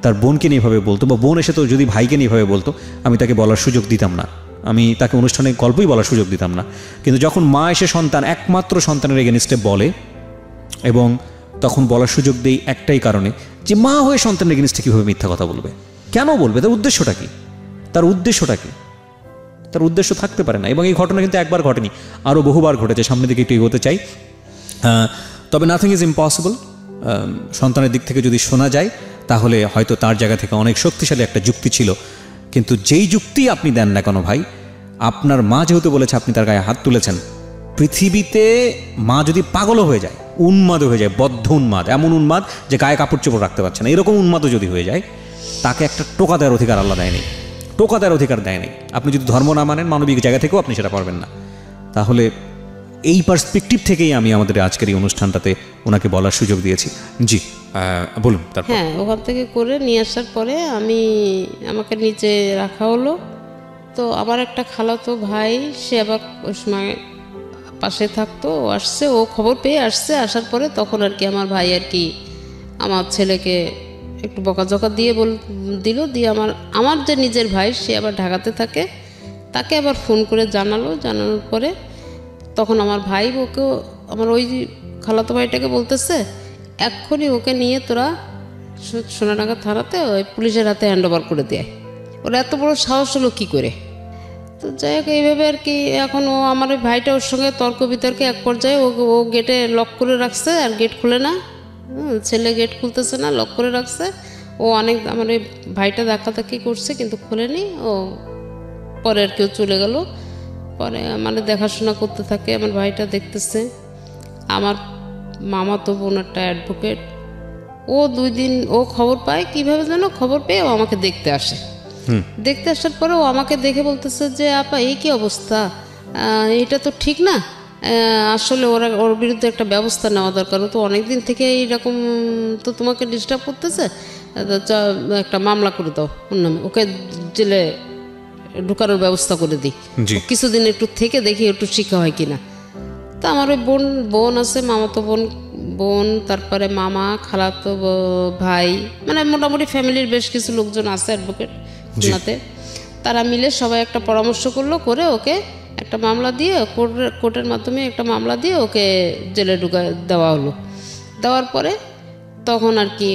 তার বোনকে নিয়ে এভাবে বলতো, বা বোন এসে তো যদি ভাইকে নিয়ে এভাবে বলতো, আমি তাকে বলার সুযোগ দিতাম না, আমি তাকে অনুষ্ঠানে গল্পই বলার সুযোগ দিতাম না। কিন্তু যখন মা এসে একমাত্র সন্তানের এগেনস্টে বলে, এবং তখন বলার সুযোগ দেই একটাই কারণে, যে মা হয়ে সন্তানের এগেনস্টে কীভাবে মিথ্যা কথা বলবে, কেন বলবে, তার উদ্দেশ্যটা কি, তার উদ্দেশ্য থাকতে পারে না। এবং এই ঘটনা কিন্তু একবার ঘটেনি, আরও বহুবার ঘটেছে। সামনের দিকে একটু এগোতে চাই। তবে নাথিং ইজ ইম্পসিবল। সন্তানের দিক থেকে যদি শোনা যায় তাহলে হয়তো তার জায়গা থেকে অনেক শক্তিশালী একটা যুক্তি ছিল, কিন্তু যেই যুক্তি আপনি দেন না কেন ভাই, আপনার মা যেহেতু বলেছে আপনি তার গায়ে হাত তুলেছেন, পৃথিবীতে মা যদি পাগলও হয়ে যায়, উন্মাদও হয়ে যায়, বদ্ধ উন্মাদ, এমন উন্মাদ যে গায়ে কাপড় চোপড় রাখতে পারছে না, এরকম উন্মাদও যদি হয়ে যায়, তাকে একটা টোকা দেওয়ার অধিকার আল্লাহ দেয়নি, টোকা দেওয়ার অধিকার দেয়নি। আপনি যদি ধর্ম না মানেন, মানবিক জায়গা থেকেও আপনি সেটা পারবেন না। তাহলে এই পার্সপেক্টিভ থেকেই আমি আমাদের আজকের এই অনুষ্ঠানটাতে ওনাকে বলার সুযোগ দিয়েছি। জি বলুন। তারপর হ্যাঁ, ওখান থেকে করে নিয়ে আসার পরে আমাকে নিচে রাখা হলো। তো আমার একটা খালাতো ভাই, সে আবার ওই সময় পাশে থাকতো, ও আসছে, ও খবর পেয়ে আসছে। আসার পরে তখন আর কি আমার ভাই আর কি আমার ছেলেকে একটু বকাঝকা দিয়ে দিল। দিয়ে আমার যে নিজের ভাই, সে আবার ঢাকাতে থাকে, তাকে আবার ফোন করে জানানোর পরে তখন আমার ভাই ওকে, আমার ওই খালাতো ভাইটাকে বলতেছে, এক্ষুনি ওকে নিয়ে তোরা সোনাডাঙ্গা থানাতে ওই পুলিশের হাতে হ্যান্ড ওভার করে দেয়। ওরা এত বড় সাহস হলো কী করে? তো যাই হোক, এইভাবে আর কি এখন ও আমার ওই ভাইটা ওর সঙ্গে তর্ক বিতর্কে এক পর্যায়ে ও গেটে লক করে রাখছে, আর গেট খুলে না, ছেলে গেট খুলতেছে না, লক করে রাখছে। ও অনেক আমার ওই ভাইটা ধাক্কাধাক্কি করছে কিন্তু খুলেনি। ও পরে আর কেউ চলে গেল। পরে মানে দেখাশোনা করতে থাকে, আমার ভাইটা দেখতেছে। আমার মামা তো বোন একটা অ্যাডভোকেট, ও 2 দিন ও খবর পায়, কীভাবে যেন খবর পেয়ে ও আমাকে দেখতে আসে। দেখতে আসার পরে ও আমাকে দেখে বলতেছে যে আপা এই কী অবস্থা, এটা তো ঠিক না, আসলে ওর বিরুদ্ধে একটা ব্যবস্থা নেওয়া দরকার। ও তো অনেক দিন থেকে এইরকম তো তোমাকে ডিস্টার্ব করতেছে, একটা মামলা করে দাও ওর নামে, ওকে জেলে ঢুকানোর ব্যবস্থা করে দিই, কিছুদিন একটু থেকে দেখি একটু শিক্ষা হয় কিনা। তা আমার ওই বোন আছে, মামাতো বোন, তারপরে মামা, খালাতো ভাই, মানে মোটামুটি ফ্যামিলির বেশ কিছু লোকজন আছে অ্যাডভোকেট খুলনাতে। তারা মিলে সবাই একটা পরামর্শ করলো, করে ওকে একটা মামলা দিয়ে, কোর্টের মাধ্যমে একটা মামলা দিয়ে ওকে জেলে দেওয়া হলো। দেওয়ার পরে তখন আর কি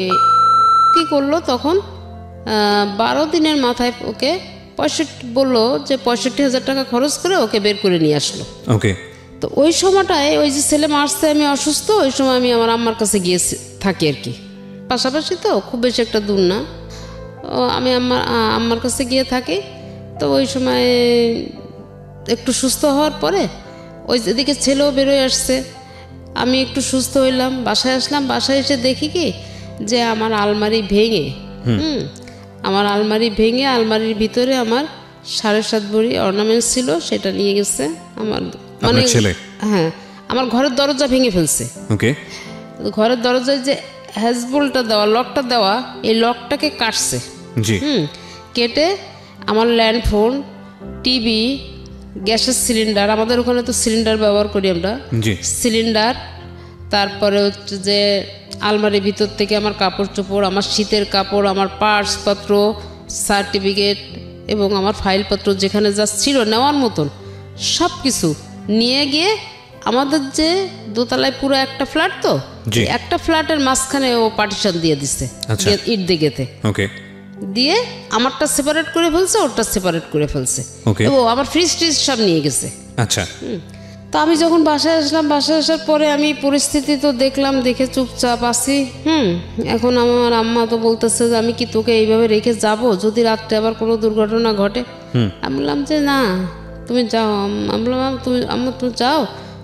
করলো, তখন 12 দিনের মাথায় ওকে বললো যে 65,000 টাকা খরচ করে ওকে বের করে নিয়ে আসলো। ওকে। তো ওই সময়টায় ওই যে ছেলে মারছে, আমি অসুস্থ, ওই সময় আমি আমার আম্মার কাছে গিয়ে থাকি আর কি, পাশাপাশি তো খুব বেশি একটা দূর না। আমি আম্মার কাছে গিয়ে থাকি। তো ওই সময় একটু সুস্থ হওয়ার পরে ওই এদিকে ছেলেও বেরোয় আসছে, আমি একটু সুস্থ হইলাম, বাসায় আসলাম। বাসায় এসে দেখি কি যে আমার আলমারি ভেঙে, আলমারির ভিতরে আমার 7.5 ভরি অর্নামেন্টস ছিল, সেটা নিয়ে গেছে আমার, মানে হ্যাঁ, আমার ঘরের দরজা ভেঙে ফেলছে। ওকে। ঘরের দরজায় যে হ্যাজবোল্টটা দেওয়া, লকটা দেওয়া, এই লকটাকে কাটছে। কেটে আমার ল্যান্ডফোন, টিভি, গ্যাসের সিলিন্ডার, আমাদের ওখানে তো সিলিন্ডার ব্যবহার করি আমরা, সিলিন্ডার, তারপরে হচ্ছে যে আলমারির ভিতর থেকে আমার কাপড় চোপড়, আমার শীতের কাপড়, আমার পার্সপত্র, সার্টিফিকেট এবং আমার ফাইলপত্র যেখানে যা ছিল নেওয়ার মতন সব কিছু নিয়ে গিয়ে আমাদের যে দোতলায় পুরো একটা ফ্ল্যাট, তো একটা ফ্ল্যাটের মাঝখানে ও পার্টিশন দিয়ে দিচ্ছে ইট দিকেতে। ওকে। দিয়ে আমারটা সেপারেট করে ফেলছে, ওরটা সেপারেট করে ফেলছে, এবং আমার ফ্রিজ ট্রিজ সব নিয়ে গেছে। আচ্ছা। তো আমি যখন বাসায় আসলাম, বাসায় আসার পরে আমি পরিস্থিতি তো দেখলাম, দেখে চুপচাপ আছি। এখন আমার আম্মা তো বলতেছে যে আমি কি তোকে এইভাবে রেখে যাব, যদি রাত্রে আবার কোনো দুর্ঘটনা ঘটে? আমি বললাম যে না, তুমি যাও। আমি বললাম আম্মা তুমি যাও,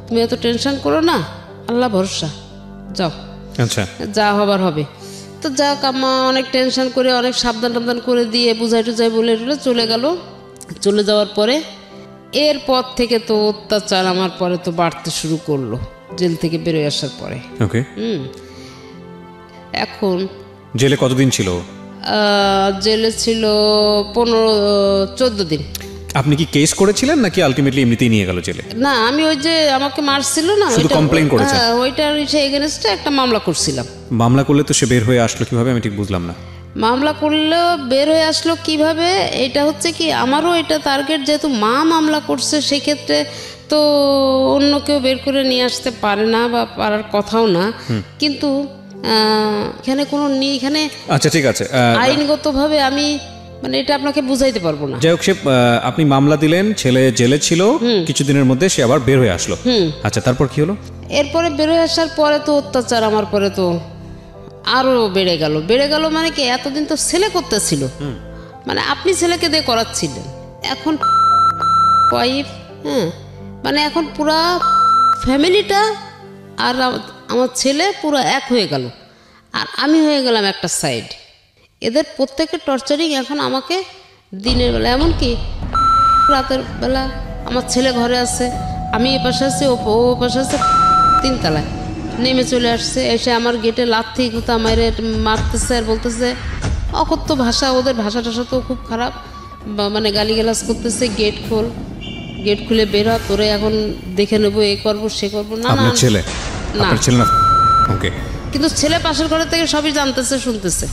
তুমি এত টেনশন করো না, আল্লাহ ভরসা, যাও। আচ্ছা, যা হবার হবে। তো যাক, আম্মা অনেক টেনশন করে, অনেক সাবধান করে দিয়ে বুঝাই টুজাই বলে চলে গেল। চলে যাওয়ার পরে এরপর থেকে তো অত্যাচার আমার পরে তো বাড়তে শুরু করলো, জেল থেকে বেরোয় আসার পরে। ওকে। এখন জেলে কতদিন ছিল? জেলে ছিল 14 দিন। আপনি কি কেস করেছিলেন নাকি আলটিমেটলি এমনিতেই নিয়ে গেল জেলে? না, আমি ওই যে আমাকে মারছিল না, শুধু কমপ্লেইন করেছেন? ওইটার এগেইনস্টে একটা মামলা করছিলাম। মামলা করলে তো সে বের হয়ে আসলো কিভাবে, আমি ঠিক বুঝলাম না। মামলা করলেও বের হয়ে আসলো কিভাবে, এটা হচ্ছে কি আমারও এটা টার্গেট, যেহেতু মা মামলা করছে সেক্ষেত্রে তো অন্য কেউ বের করে নিয়ে আসতে পারে না বা পারার কথাও না। কিন্তু এখানে কোনো এখানে, আচ্ছা ঠিক আছে, আইনগতভাবে আমি মানে এটা আপনাকে বুঝাইতে পারবো না। যাই হোক, সে আপনি মামলা দিলেন, ছেলে জেলে ছিল, কিছুদিনের মধ্যে সে আবার বের হয়ে আসলো। আচ্ছা, তারপর কি হলো? এরপরে বের হয়ে আসার পরে তো অত্যাচার আমার পরে তো আরো বেড়ে গেল মানে কি, এতদিন তো ছেলে করতেছিল, মানে আপনি ছেলেকে দিয়ে করাচ্ছিলেন, এখন ওয়াইফ, হ্যাঁ, মানে এখন পুরা ফ্যামিলিটা আর আমার ছেলে পুরো এক হয়ে গেল, আর আমি হয়ে গেলাম একটা সাইড। এদের প্রত্যেকের টর্চারিং এখন আমাকে দিনের বেলা, এমনকি রাতের বেলা আমার ছেলে ঘরে আছে, আমি এ পাশে আছি, ও পাশে আছে, 3 তলায় নেমে চলে আসছে, এসে আমার গেটে লাথি কোথা মাইরে মারতেছে আর বলতেছে অকথ্য ভাষা, ওদের ভাষা টাষা তো খুব খারাপ, মানে গালিগালাজ করতেছে, গেট খুলে বের হ, তোরে এখন দেখে নেবো, এ করবো সে করবো। না না ছেলে না, ওকে। কিন্তু ছেলে পাশের ঘরের থেকে সবই জানতেছে, শুনতেছে,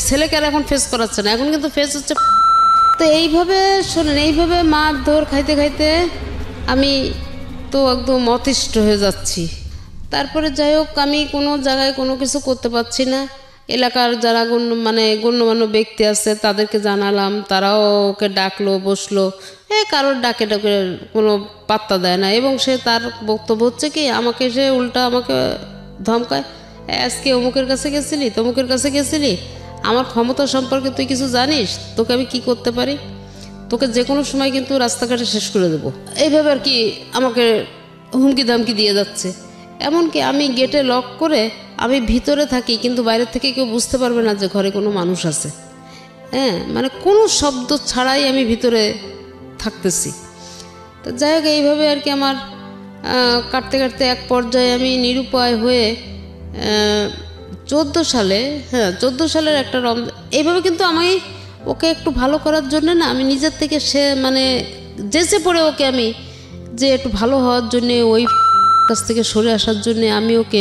ছেলেকে আর এখন ফেস করাচ্ছে না, এখন কিন্তু ফেস হচ্ছে। তো এইভাবে শোনেন, এইভাবে মারধর খাইতে খাইতে আমি তো একদম অতিষ্ঠ হয়ে যাচ্ছি। তারপরে যাই হোক, আমি কোনো জায়গায় কোনো কিছু করতে পারছি না। এলাকার যারা গণ্যমান্য ব্যক্তি আছে তাদেরকে জানালাম, তারাও ওকে ডাকলো, বসলো, কারোর ডাকে কোনো পাত্তা দেয় না। এবং সে তার বক্তব্য হচ্ছে কি, আমাকে সে উল্টা আমাকে ধমকায়, আজকে অমুকের কাছে গেছিলি, তমুকের কাছে গেছিলি, আমার ক্ষমতা সম্পর্কে তুই কিছু জানিস, তোকে আমি কি করতে পারি, তোকে যে কোনো সময় কিন্তু রাস্তাঘাটে শেষ করে দেবো, এইভাবে আর কি আমাকে হুমকি ধামকি দিয়ে যাচ্ছে। এমনকি আমি গেটে লক করে আমি ভিতরে থাকি, কিন্তু বাইরের থেকে কেউ বুঝতে পারবে না যে ঘরে কোনো মানুষ আছে, হ্যাঁ, মানে কোনো শব্দ ছাড়াই আমি ভিতরে থাকতেছি। তো যাই হোক, এইভাবে আর কি আমার কাটতে কাটতে এক পর্যায়ে আমি নিরুপায় হয়ে 14 সালের একটা রমজান, এইভাবে কিন্তু আমি ওকে একটু ভালো করার জন্য না, আমি নিজের থেকে সে মানে যেচে পড়ে ওকে আমি যে একটু ভালো হওয়ার জন্যে, ওই কাছ থেকে সরে আসার জন্যে আমি ওকে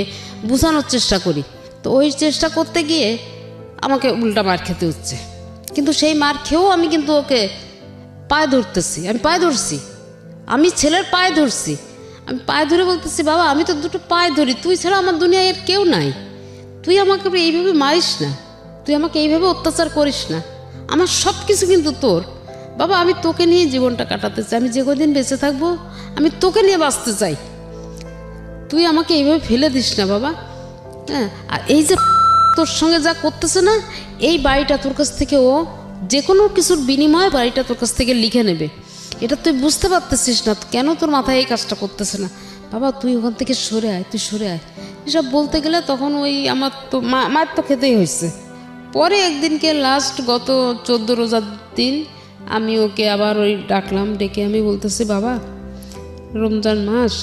বোঝানোর চেষ্টা করি। তো ওই চেষ্টা করতে গিয়ে আমাকে উল্টা মার খেতে হচ্ছে, কিন্তু সেই মার খেয়েও আমি কিন্তু ওকে পায়ে ধরতেছি, আমি ছেলের পায়ে ধরছি, আমি পায়ে ধরে বলতেছি, বাবা আমি তো দুটো পায়ে ধরি, তুই ছাড়া আমার দুনিয়ায় এর কেউ নাই, তুই আমাকে এইভাবে মারিস না, তুই আমাকে এইভাবে অত্যাচার করিস না, আমার সব কিছু কিন্তু তোর, বাবা আমি তোকে নিয়ে জীবনটা কাটাতে চাই, আমি যে কদিন বেঁচে থাকবো আমি তোকে নিয়ে বাঁচতে চাই, তুই আমাকে এইভাবে ফেলে দিস না বাবা, হ্যাঁ। আর এই যে তোর সঙ্গে যা করতেছে না, এই বাড়িটা তোর কাছ থেকে ও যে কোনো কিছুর বিনিময়ে বাড়িটা তোর কাছ থেকে লিখে নেবে, এটা তুই বুঝতে পারতেছিস না, কেন তোর মাথায় এই কাজটা করতেছে না, বাবা তুই ওখান থেকে সরে আয়, তুই সরে আয়, এসব বলতে গেলে তখন ওই আমার তো মার তো খেতেই হয়েছে। পরে একদিনকে লাস্ট গত 14 রোজার দিন আমি ওকে আবার ওই ডাকলাম, ডেকে আমি বলতেছি, বাবা রমজান মাস,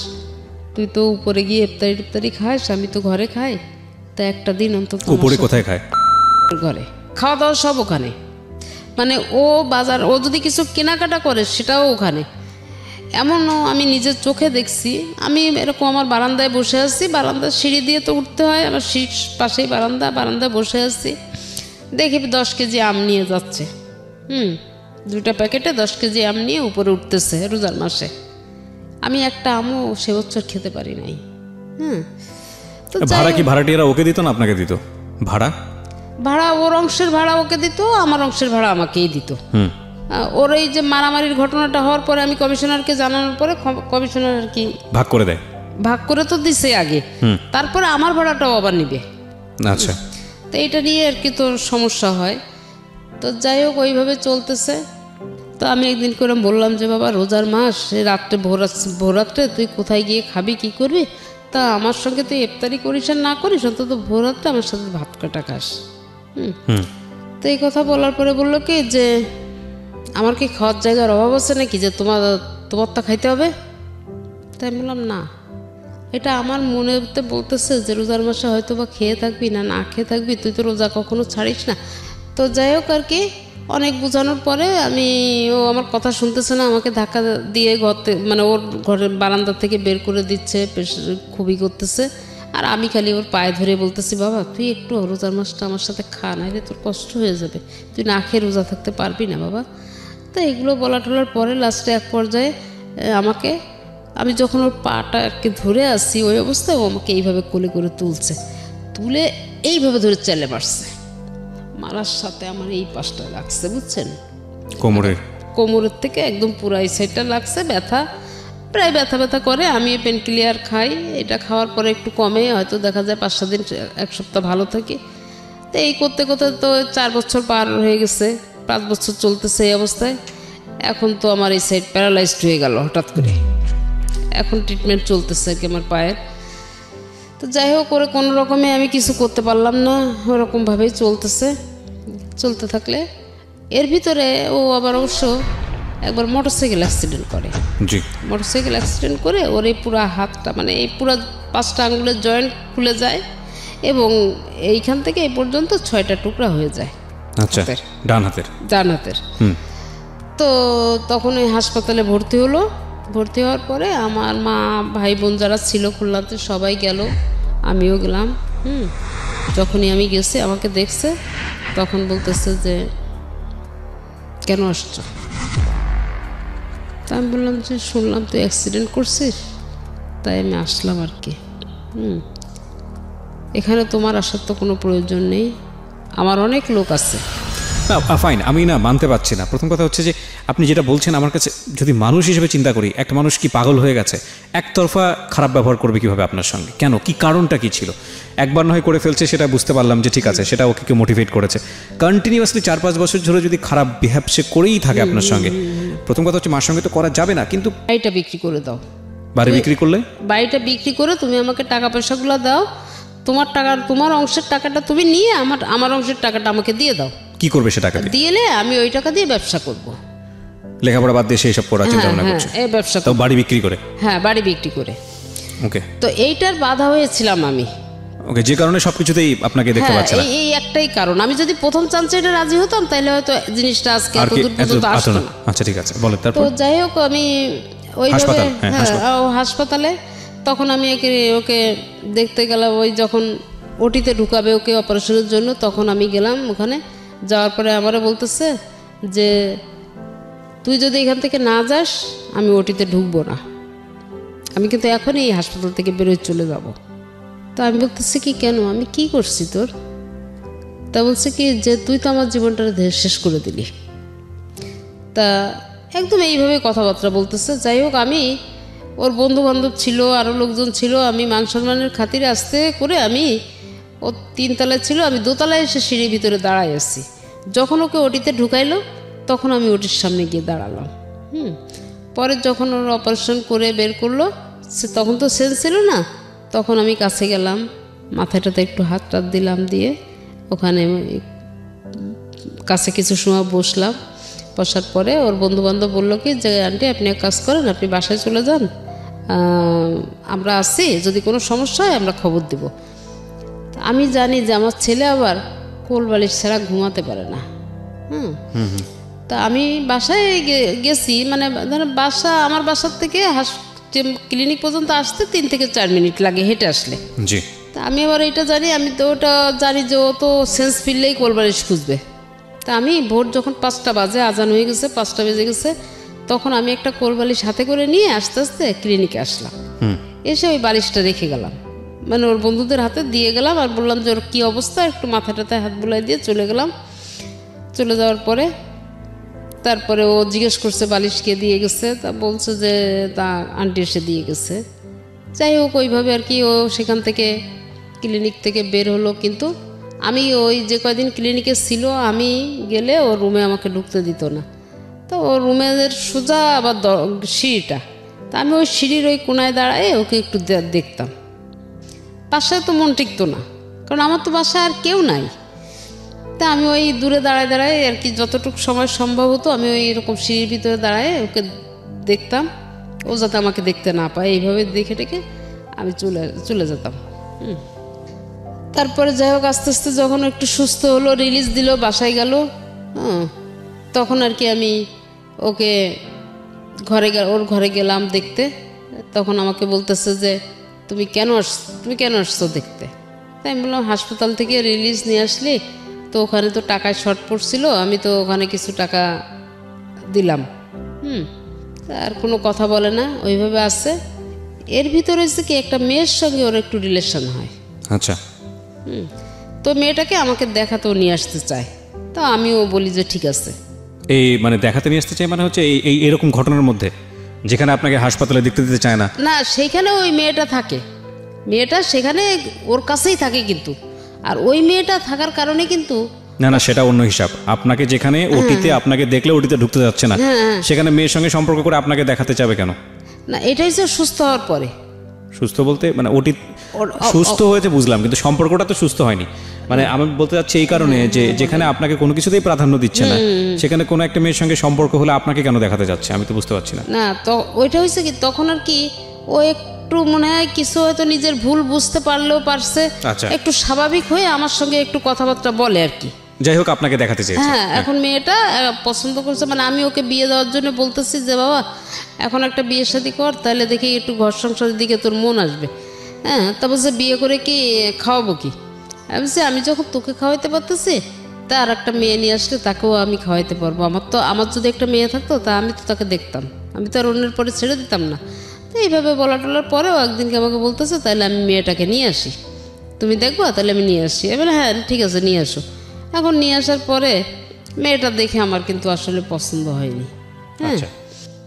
তুই তো উপরে গিয়ে ইফতারি খাস, আমি তো ঘরে খাই, তা একটা দিন অন্তত উপরে কোথায় খায়? ঘরে খাওয়া দাওয়া সব ওখানে, মানে ও বাজার, ও যদি কিছু কেনাকাটা করে সেটাও ওখানে। এমনও আমি নিজের চোখে দেখছি, আমি এরকম আমার বারান্দায় বসে আছি, বারান্দার সিঁড়ি দিয়ে তো উঠতে হয়, আমার সিঁড়ির পাশেই বারান্দায় বসে আছি, দেখি 10 কেজি আম নিয়ে যাচ্ছে, 2টা প্যাকেটে 10 কেজি আম নিয়ে উপরে উঠতেছে রোজার মাসে। আমি একটা আমও সে বছর খেতে পারি নাই। তো ভাড়া কি ভাড়াটিয়ারা ওকে দিত না আপনাকে দিত? ভাড়া ওর অংশের ভাড়া ওকে দিত, আমার অংশের ভাড়া আমাকেই দিত। ওর এই যে মারামারির ঘটনাটা হওয়ার পরে আমি কমিশনারকে জানানোর পরে কমিশনার আর কি ভাগ করে দেয়, ভাগ করে তো দিছে আগে, তারপরে আমার ভাড়াটাও আবার নিবে। আচ্ছা, তো এটা নিয়ে আর কি তোর সমস্যা হয়। তো যাই হোক ওইভাবে চলতেছে। তো আমি একদিন করে বললাম যে বাবা রোজার মাস, রাত্রে ভোররাত্রে তুই কোথায় গিয়ে খাবি, কি করবি, তা আমার সঙ্গে তুই ইফতারি করিস আর না করিস, অন্তত ভোররাত্রে আমার সাথে ভাত কাটা খাস। তো এই কথা বলার পরে বললো কি যে আমার কি খাওয়ার জায়গার অভাব আছে নাকি যে তোমারটা খাইতে হবে? তাই বললাম না, এটা আমার মনেতে বলতেছে যে রোজার মাসে হয়তো বা খেয়ে থাকবি না খেয়ে থাকবি, তুই তো রোজা কখনো ছাড়িস না। তো যাই হোক আর কি অনেক বোঝানোর পরে ও আমার কথা শুনতেছে না, আমাকে ধাক্কা দিয়ে মানে ওর ঘরের বারান্দা থেকে বের করে দিচ্ছে, খুবই করতেছে। আর আমি খালি ওর পায়ে ধরে বলতেছি, বাবা তুই একটু রোজার মাসটা আমার সাথে খা, নাইলে তোর কষ্ট হয়ে যাবে, তুই না খেয়ে রোজা থাকতে পারবি না বাবা। তো এগুলো বলা টলার পরে লাস্টে এক পর্যায়ে আমি যখন ওর পাটা আর কি ধরে আসছি, ওই অবস্থায় ও আমাকে এইভাবে কোলে করে তুলে এইভাবে ধরে চেলে মারার সাথে আমার এই পাশটা লাগছে, বুঝছেন, কোমরের থেকে একদম পুরো এই সাইডটা লাগছে, ব্যথা, প্রায় ব্যথা ব্যথা করে। আমি পেন ক্লিয়ার খাই, এটা খাওয়ার পরে একটু কমে, হয়তো দেখা যায় 5-7 দিন, 1 সপ্তাহ ভালো থাকি। তো এই করতে করতে তো 4 বছর পার হয়ে গেছে, 5 বছর চলতেছে এই অবস্থায়। এখন তো আমার এই সাইড প্যারালাইজড হয়ে গেল হঠাৎ করে। এখন ট্রিটমেন্ট চলতেছে আর কি আমার পায়ের। তো যাই হোক, করে কোনো রকমে আমি কিছু করতে পারলাম না, ওরকমভাবেই চলতে থাকলে এর ভিতরে ও আবার অবশ্য একবার মোটরসাইকেল অ্যাক্সিডেন্ট করে। মোটরসাইকেল অ্যাক্সিডেন্ট করে ওর এই পুরো হাতটা, মানে এই পুরো 5টা আঙুলের জয়েন্ট খুলে যায় এবং এইখান থেকে এই পর্যন্ত 6টা টুকরা হয়ে যায়। আচ্ছা, ডান হাতের। তো তখন ওই হাসপাতালে ভর্তি হওয়ার পরে আমার মা, ভাই বোন যারা ছিল খুলনাতে সবাই গেল, আমিও গেলাম। যখনই আমি গেছি আমাকে দেখছে, তখন বলতেছে যে কেন আসছো? তা আমি বললাম যে শুনলাম তুই অ্যাক্সিডেন্ট করছিস, তাই আমি আসলাম আর কি। এখানে তোমার আসার তো কোনো প্রয়োজন নেই, আমার অনেক লোক আছে। ফাইন, আমি না মানতে পারছি না। প্রথম কথা হচ্ছে যে আপনি যেটা বলছেন, আমার কাছে যদি মানুষ হিসেবে চিন্তা করি, একটা মানুষ কি পাগল হয়ে গেছে? একতরফা খারাপ ব্যবহার করবে কিভাবে আপনার সঙ্গে? কেন, কি কারণটা কি ছিল? একবার নয় করে ফেলছে, সেটা বুঝতে পারলাম যে ঠিক আছে, সেটা ওকে কেউ মোটিভেট করেছে। কন্টিনিউয়াসলি 4-5 বছর ধরে যদি খারাপ বিহেভ সে করেই থাকে আপনার সঙ্গে, প্রথম কথা হচ্ছে মার সঙ্গে তো করা যাবে না। কিন্তু বাড়িটা বিক্রি করে দাও। বাড়ি বিক্রি করলে? বাড়িটা বিক্রি করে তুমি আমাকে টাকা পয়সাগুলো দাও, তোমার অংশের টাকাটা তুমি নিয়ে আমার অংশের টাকাটা আমাকে দিয়ে দাও। কি করবে সে টাকা দিলে? আমি ওই টাকা দিয়ে ব্যবসা করব। লেখাপড়া বাদ দিয়ে সেই সব করার চিন্তা ভাবনা করছে? এই ব্যবসা। তো বাড়ি বিক্রি করে? হ্যাঁ, বাড়ি বিক্রি করে। ওকে। তো এইটার বাধা হয়েছিলাম আমি। ওকে, যে কারণে সবকিছুতেই আপনাকে দেখতে পাচ্ছি না। এই একটাই কারণ। আমি যদি প্রথম চান্সে এটা রাজি হতাম, তাহলে হয়তো জিনিসটা আজকে এত দূর পর্যন্ত আসতো না। আচ্ছা, ঠিক আছে, বলেন তারপর। তো যাই হোক, আমি ওইভাবে হাসপাতালে, তখন আমি ওকে দেখতে গেলাম। ওই যখন ওটিতে ঢুকাবে ওকে অপারেশনের জন্য, তখন আমি গেলাম ওখানে। যাওয়ার পরে আমারও বলতেছে যে তুই যদি এখান থেকে না যাস, আমি ওটিতে ঢুকবো না, আমি কিন্তু এখনই এই হাসপাতাল থেকে বেরোয় চলে যাব। তা আমি বলতেছি কি, কেন, আমি কি করছি তোর? তা বলছে কি যে তুই তো আমার জীবনটা শেষ করে দিলি। তা একদম এইভাবে কথাবার্তা বলতেছে। যাই হোক, আমি ওর বন্ধু বান্ধব ছিল, আরও লোকজন ছিল, আমি মান সম্মানের খাতিরে আস্তে করে আমি, ও 3 তলায় ছিল, আমি 2 তলায় এসে সিঁড়ির ভিতরে দাঁড়াই আছি। যখন ওকে ওটিতে ঢুকাইলো, তখন আমি ওটির সামনে গিয়ে দাঁড়ালাম। পরে যখন ওর অপারেশন করে বের করলো, তখন তো সেন্স ছিল না, তখন আমি কাছে গেলাম, মাথাটাতে একটু হাত টাত দিলাম, দিয়ে ওখানে কাছে কিছু সময় বসলাম। বসার পরে ওর বন্ধুবান্ধব বললো কি যে আন্টি আপনি এক কাজ করেন, আপনি বাসায় চলে যান, আমরা আসি, যদি কোনো সমস্যা হয় আমরা খবর দিব। আমি জানি যে আমার ছেলে আবার কোল বালিশ ছাড়া ঘুমাতে পারে না। তা আমি বাসায় গেছি, মানে আমার বাসার থেকে ক্লিনিক পর্যন্ত আসতে 3 থেকে 4 মিনিট লাগে হেঁটে আসলে। তা আমি আবার এটা জানি, আমি তো ওটা জানি যে ও তো সেন্স ফিরলেই কোল বালিশ খুঁজবে। তা আমি ভোর যখন 5টা বাজে, আজান হয়ে গেছে, 5টা বেজে গেছে, তখন আমি একটা কোল বালিশ হাতে করে নিয়ে আস্তে আস্তে ক্লিনিকে আসলাম। এসে ওই বালিশটা রেখে গেলাম, মানে ওর বন্ধুদের হাতে দিয়ে গেলাম, আর বললাম যে ওর কী অবস্থা, একটু মাথাটাতে হাত বুলাই দিয়ে চলে গেলাম। চলে যাওয়ার পরে তারপরে ও জিজ্ঞেস করছে বালিশ কে দিয়ে গেছে, তা বলছে যে তা আন্টি এসে দিয়ে গেছে। যাই হোক, ওইভাবে আর কি ও সেখান থেকে ক্লিনিক থেকে বের হলো। কিন্তু আমি ওই যে কয়দিন ক্লিনিকে ছিল, আমি গেলে ও রুমে আমাকে ঢুকতে দিত না। তো ও রুমের সোজা আবার সিঁড়িটা, তা আমি ওই সিঁড়ির ওই কোনায় দাঁড়ায় ওকে একটু দেখতাম। বাসায় তো মন টিকতো না, কারণ আমার তো বাসায় আর কেউ নাই। তা আমি ওই দূরে দাঁড়ায় দাঁড়ায় আর কি, যতটুকু সময় সম্ভব হতো আমি ওই এরকম সিঁড়ির ভিতরে দাঁড়ায় ওকে দেখতাম, ও যাতে আমাকে দেখতে না পায়, এইভাবে দেখে টেকে আমি চলে যেতাম। তারপরে যাই হোক, আস্তে আস্তে যখন একটু সুস্থ হলো, রিলিজ দিল, বাসায় গেল, তখন আর কি আমি ওকে ওর ঘরে গেলাম দেখতে। তখন আমাকে বলতেছে যে তুমি কেন আসছো দেখতে? তাই আমি বললাম হাসপাতাল থেকে রিলিজ নিয়ে আসলি তো, ওখানে তো টাকায় শর্ট পড়ছিল, আমি তো ওখানে কিছু টাকা দিলাম। আর কোনো কথা বলে না, ওইভাবে আসছে। এর ভিতরে হচ্ছে কি, একটা মেয়ের সঙ্গে ওর একটু রিলেশন হয়। আচ্ছা। তো মেয়েটাকে আমাকে দেখাতেও নিয়ে আসতে চায়। তো আমিও বলি যে ঠিক আছে। এই মানে দেখাতে নিয়ে আসতে চাই মানে হচ্ছে এই এরকম ঘটনার মধ্যে যেখানে আপনাকে হাসপাতালে দেখতে দিতে চায় না? না, সেইখানে ওই মেয়েটা থাকে, মেয়েটা সেখানে ওর কাছেই থাকে কিন্তু, আর ওই মেয়েটা থাকার কারণে কিন্তু না সেটা অন্য হিসাব। আপনাকে যেখানে ওটিতে আপনাকে দেখলে ওটিতে ঢুকতে যাচ্ছে না, সেখানে মেয়ের সঙ্গে সম্পর্ক করে আপনাকে দেখাতে চাবে কেন? না, এটাই যে সুস্থ হওয়ার পরে। সুস্থ বলতে মানে ওটি সুস্থ হয়েছে বুঝলাম, কিন্তু সম্পর্কটা তো সুস্থ হয়নি। মানে আমি বলতে চাচ্ছি এই কারণে যে যেখানে আপনাকে কোনো কিছুতেই প্রাধান্য দিচ্ছে না, সেখানে কোনো একটা মেয়ের সঙ্গে সম্পর্ক হলে আপনাকে কেন দেখাতে যাচ্ছে, আমি তো বুঝতে পারছি না। না, তো ওইটা হয়েছে কি, তখন আর কি ও একটু মনে হয় কিছু হয়তো নিজের ভুল বুঝতে পারছে, একটু স্বাভাবিক হয়ে আমার সঙ্গে একটু কথাবার্তা বলে আর কি। যাই হোক, আপনাকে দেখাতে চেয়েছে। হ্যাঁ, এখন মেয়েটা পছন্দ করছে, মানে আমি ওকে বিয়ে দেওয়ার জন্য বলতেছি যে বাবা এখন একটা বিয়ে শাদী কর, তাহলে দেখি একটু ঘর সংসারের দিকে তোর মন আসবে। হ্যাঁ, তারপর যে বিয়ে করে কি খাওয়াবো কি? আমি যখন তোকে খাওয়াইতে পারতেছি, তা আর একটা মেয়ে নিয়ে আসলে তাকেও আমি খাওয়াইতে পারবো। আমার যদি একটা মেয়ে থাকতো তা আমি তো তাকে দেখতাম, আমি তো আর অন্যের পরে ছেড়ে দিতাম না। তো এইভাবে বলা টলার পরেও একদিনকে আমাকে বলতেছে তাহলে আমি মেয়েটাকে নিয়ে আসি, তুমি দেখবো? তাহলে আমি নিয়ে আসি। এবার হ্যাঁ ঠিক আছে, নিয়ে আসো। এখন নিয়ে আসার পরে মেয়েটা দেখে আমার কিন্তু আসলে পছন্দ হয়নি। হ্যাঁ,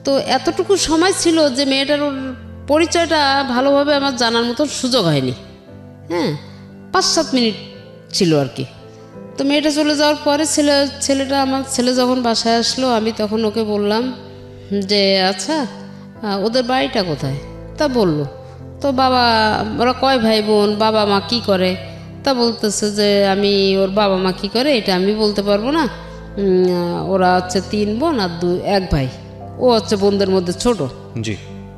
তো এতটুকু সময় ছিল যে মেয়েটার পরিচয়টা ভালোভাবে আমার জানার মতন সুযোগ হয়নি। হ্যাঁ, 5-7 মিনিট ছিল আর কি। তো মেয়েটা চলে যাওয়ার পরে আমার ছেলে যখন বাসায় আসলো, আমি তখন ওকে বললাম যে আচ্ছা ওদের বাড়িটা কোথায়? তা বলল। তো ওরা কয় ভাই বোন, বাবা মা কি করে? তা বলতেছে যে ওর বাবা মা কি করে এটা আমি বলতে পারবো না, ওরা হচ্ছে 3 বোন আর 1 ভাই, ও হচ্ছে বোনদের মধ্যে ছোট। জি।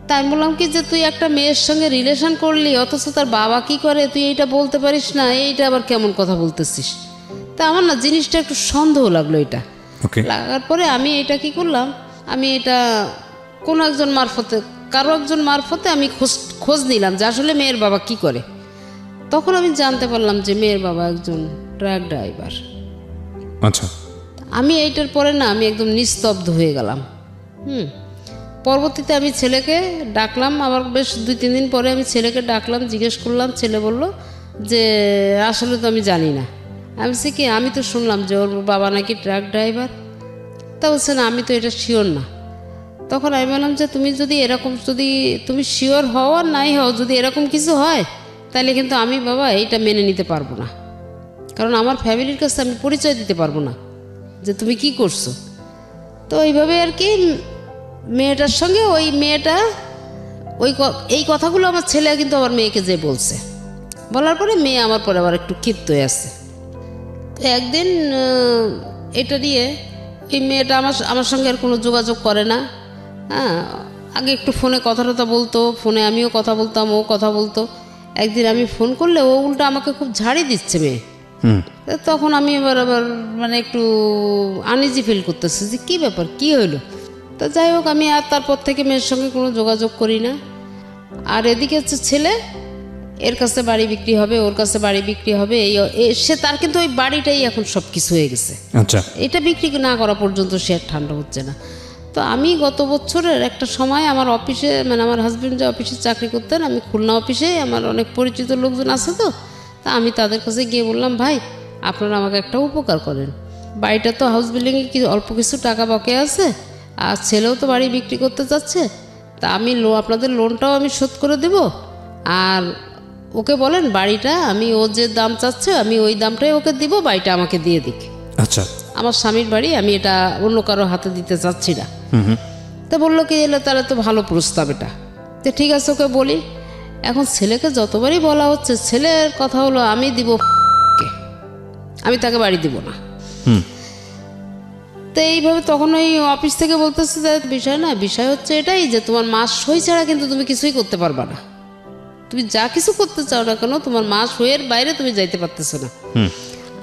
তাই আমি বললাম কি যে তুই একটা মেয়ের সঙ্গে রিলেশন করলি, অথচ তার বাবা কি করে তুই এইটা বলতে পারিস না, এইটা আবার কেমন কথা বলতেছিস? তা আমার না জিনিসটা একটু সন্দেহ লাগলো। এটা লাগার পরে আমি এটা কি করলাম, আমি এটা কোনো একজন কারো একজন মারফতে আমি খোঁজ নিলাম যে আসলে মেয়ের বাবা কি করে। তখন আমি জানতে পারলাম যে মেয়ের বাবা একজন ট্রাক ড্রাইভার। আচ্ছা। আমি এইটার পরে না আমি একদম নিস্তব্ধ হয়ে গেলাম। পরবর্তীতে আমি ছেলেকে ডাকলাম, আবার বেশ 2-3 দিন পরে আমি ছেলেকে ডাকলাম, জিজ্ঞেস করলাম। ছেলে বলল যে আসলে তো আমি জানি না। আমি বলছি কি, আমি তো শুনলাম যে ওর বাবা নাকি ট্রাক ড্রাইভার। তা বলছে না, আমি তো এটা শিওর না। তখন আমি বললাম যে যদি তুমি শিওর হও আর নাই হও, যদি এরকম কিছু হয় তাহলে কিন্তু আমি বাবা এইটা মেনে নিতে পারবো না, কারণ আমার ফ্যামিলির কাছে আমি পরিচয় দিতে পারবো না যে তুমি কি করছো। তো এইভাবে আর কি মেয়েটার সঙ্গে ওই মেয়েটা এই কথাগুলো আমার ছেলে কিন্তু আমার মেয়েকে যে বলছে, বলার পরে মেয়ে আমার পরে আবার একটু ক্ষিপ্ত হয়ে আসছে। তো একদিন এটা নিয়ে এই মেয়েটা আমার সঙ্গে আর কোনো যোগাযোগ করে না। হ্যাঁ, আগে একটু ফোনে কথা বলতো, ফোনে আমিও কথা বলতাম, ও কথা বলতো। একদিন আমি ফোন করলে ও উল্টা আমাকে খুব ঝাড়ি দিচ্ছে মেয়ে। তখন আমি আবার মানে একটু আনইজি ফিল করতেছি যে কী ব্যাপার, কী হইলো। তা যাই হোক, আমি আর তারপর থেকে মেয়ের সঙ্গে কোনো যোগাযোগ করি না। আর এদিকে হচ্ছে ছেলে, এর কাছে বাড়ি বিক্রি হবে, ওর কাছে বাড়ি বিক্রি হবে, সে তার কিন্তু ওই বাড়িটাই এখন সব কিছু হয়ে গেছে। আচ্ছা, এটা বিক্রি না করা পর্যন্ত সে আর ঠান্ডা হচ্ছে না। তো আমি গত বছরের একটা সময় আমার অফিসে, মানে আমার হাজব্যান্ড যে অফিসে চাকরি করতেন, আমি খুলনা অফিসে, আমার অনেক পরিচিত লোকজন আছে, তো তা আমি তাদের কাছে গিয়ে বললাম, ভাই আপনারা আমাকে একটা উপকার করেন, বাড়িটা তো হাউস বিল্ডিংয়ে অল্প কিছু টাকা বকে আছে, আর ছেলেও তো বাড়ি বিক্রি করতে যাচ্ছে, তা আমি আপনাদের লোনটাও আমি শোধ করে দেব, আর ওকে বলেন বাড়িটা ও যে দাম চাচ্ছে আমি ওই দামটাই ওকে দিব, বাড়িটা আমাকে দিয়ে দিক। আচ্ছা, আমার স্বামীর বাড়ি, আমি এটা অন্য কারো হাতে দিতে চাচ্ছি না। তো বললো কি, এলে তাহলে তো ভালো প্রস্তাব এটা, তো ঠিক আছে ওকে বলি। এখন ছেলেকে যতবারই বলা হচ্ছে, ছেলের কথা হলো আমি দিব, আমি তাকে বাড়ি দিব না। তো এইভাবে তখন ওই অফিস থেকে বলতেছে যে বিষয় হচ্ছে এটাই যে তোমার মাস সই ছাড়া কিন্তু তুমি কিছুই করতে পারবা না, তুমি যা কিছু করতে চাও না কেন তোমার মাস সইয়ের বাইরে তুমি যাইতে পারতেছো না,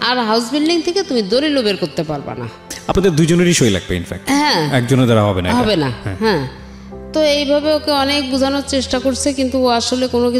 আর হাউস বিল্ডিং থেকে তুমি দলিলও বের করতে পারবা না। আপনাদের দুজনেরই সই লাগবে, ইনফ্যাক্ট। হ্যাঁ, একজনের দ্বারা হবে না। হ্যাঁ, তো এইভাবে ওকে অনেক বোঝানোর চেষ্টা করছে, কিন্তু ও আসলে কোনো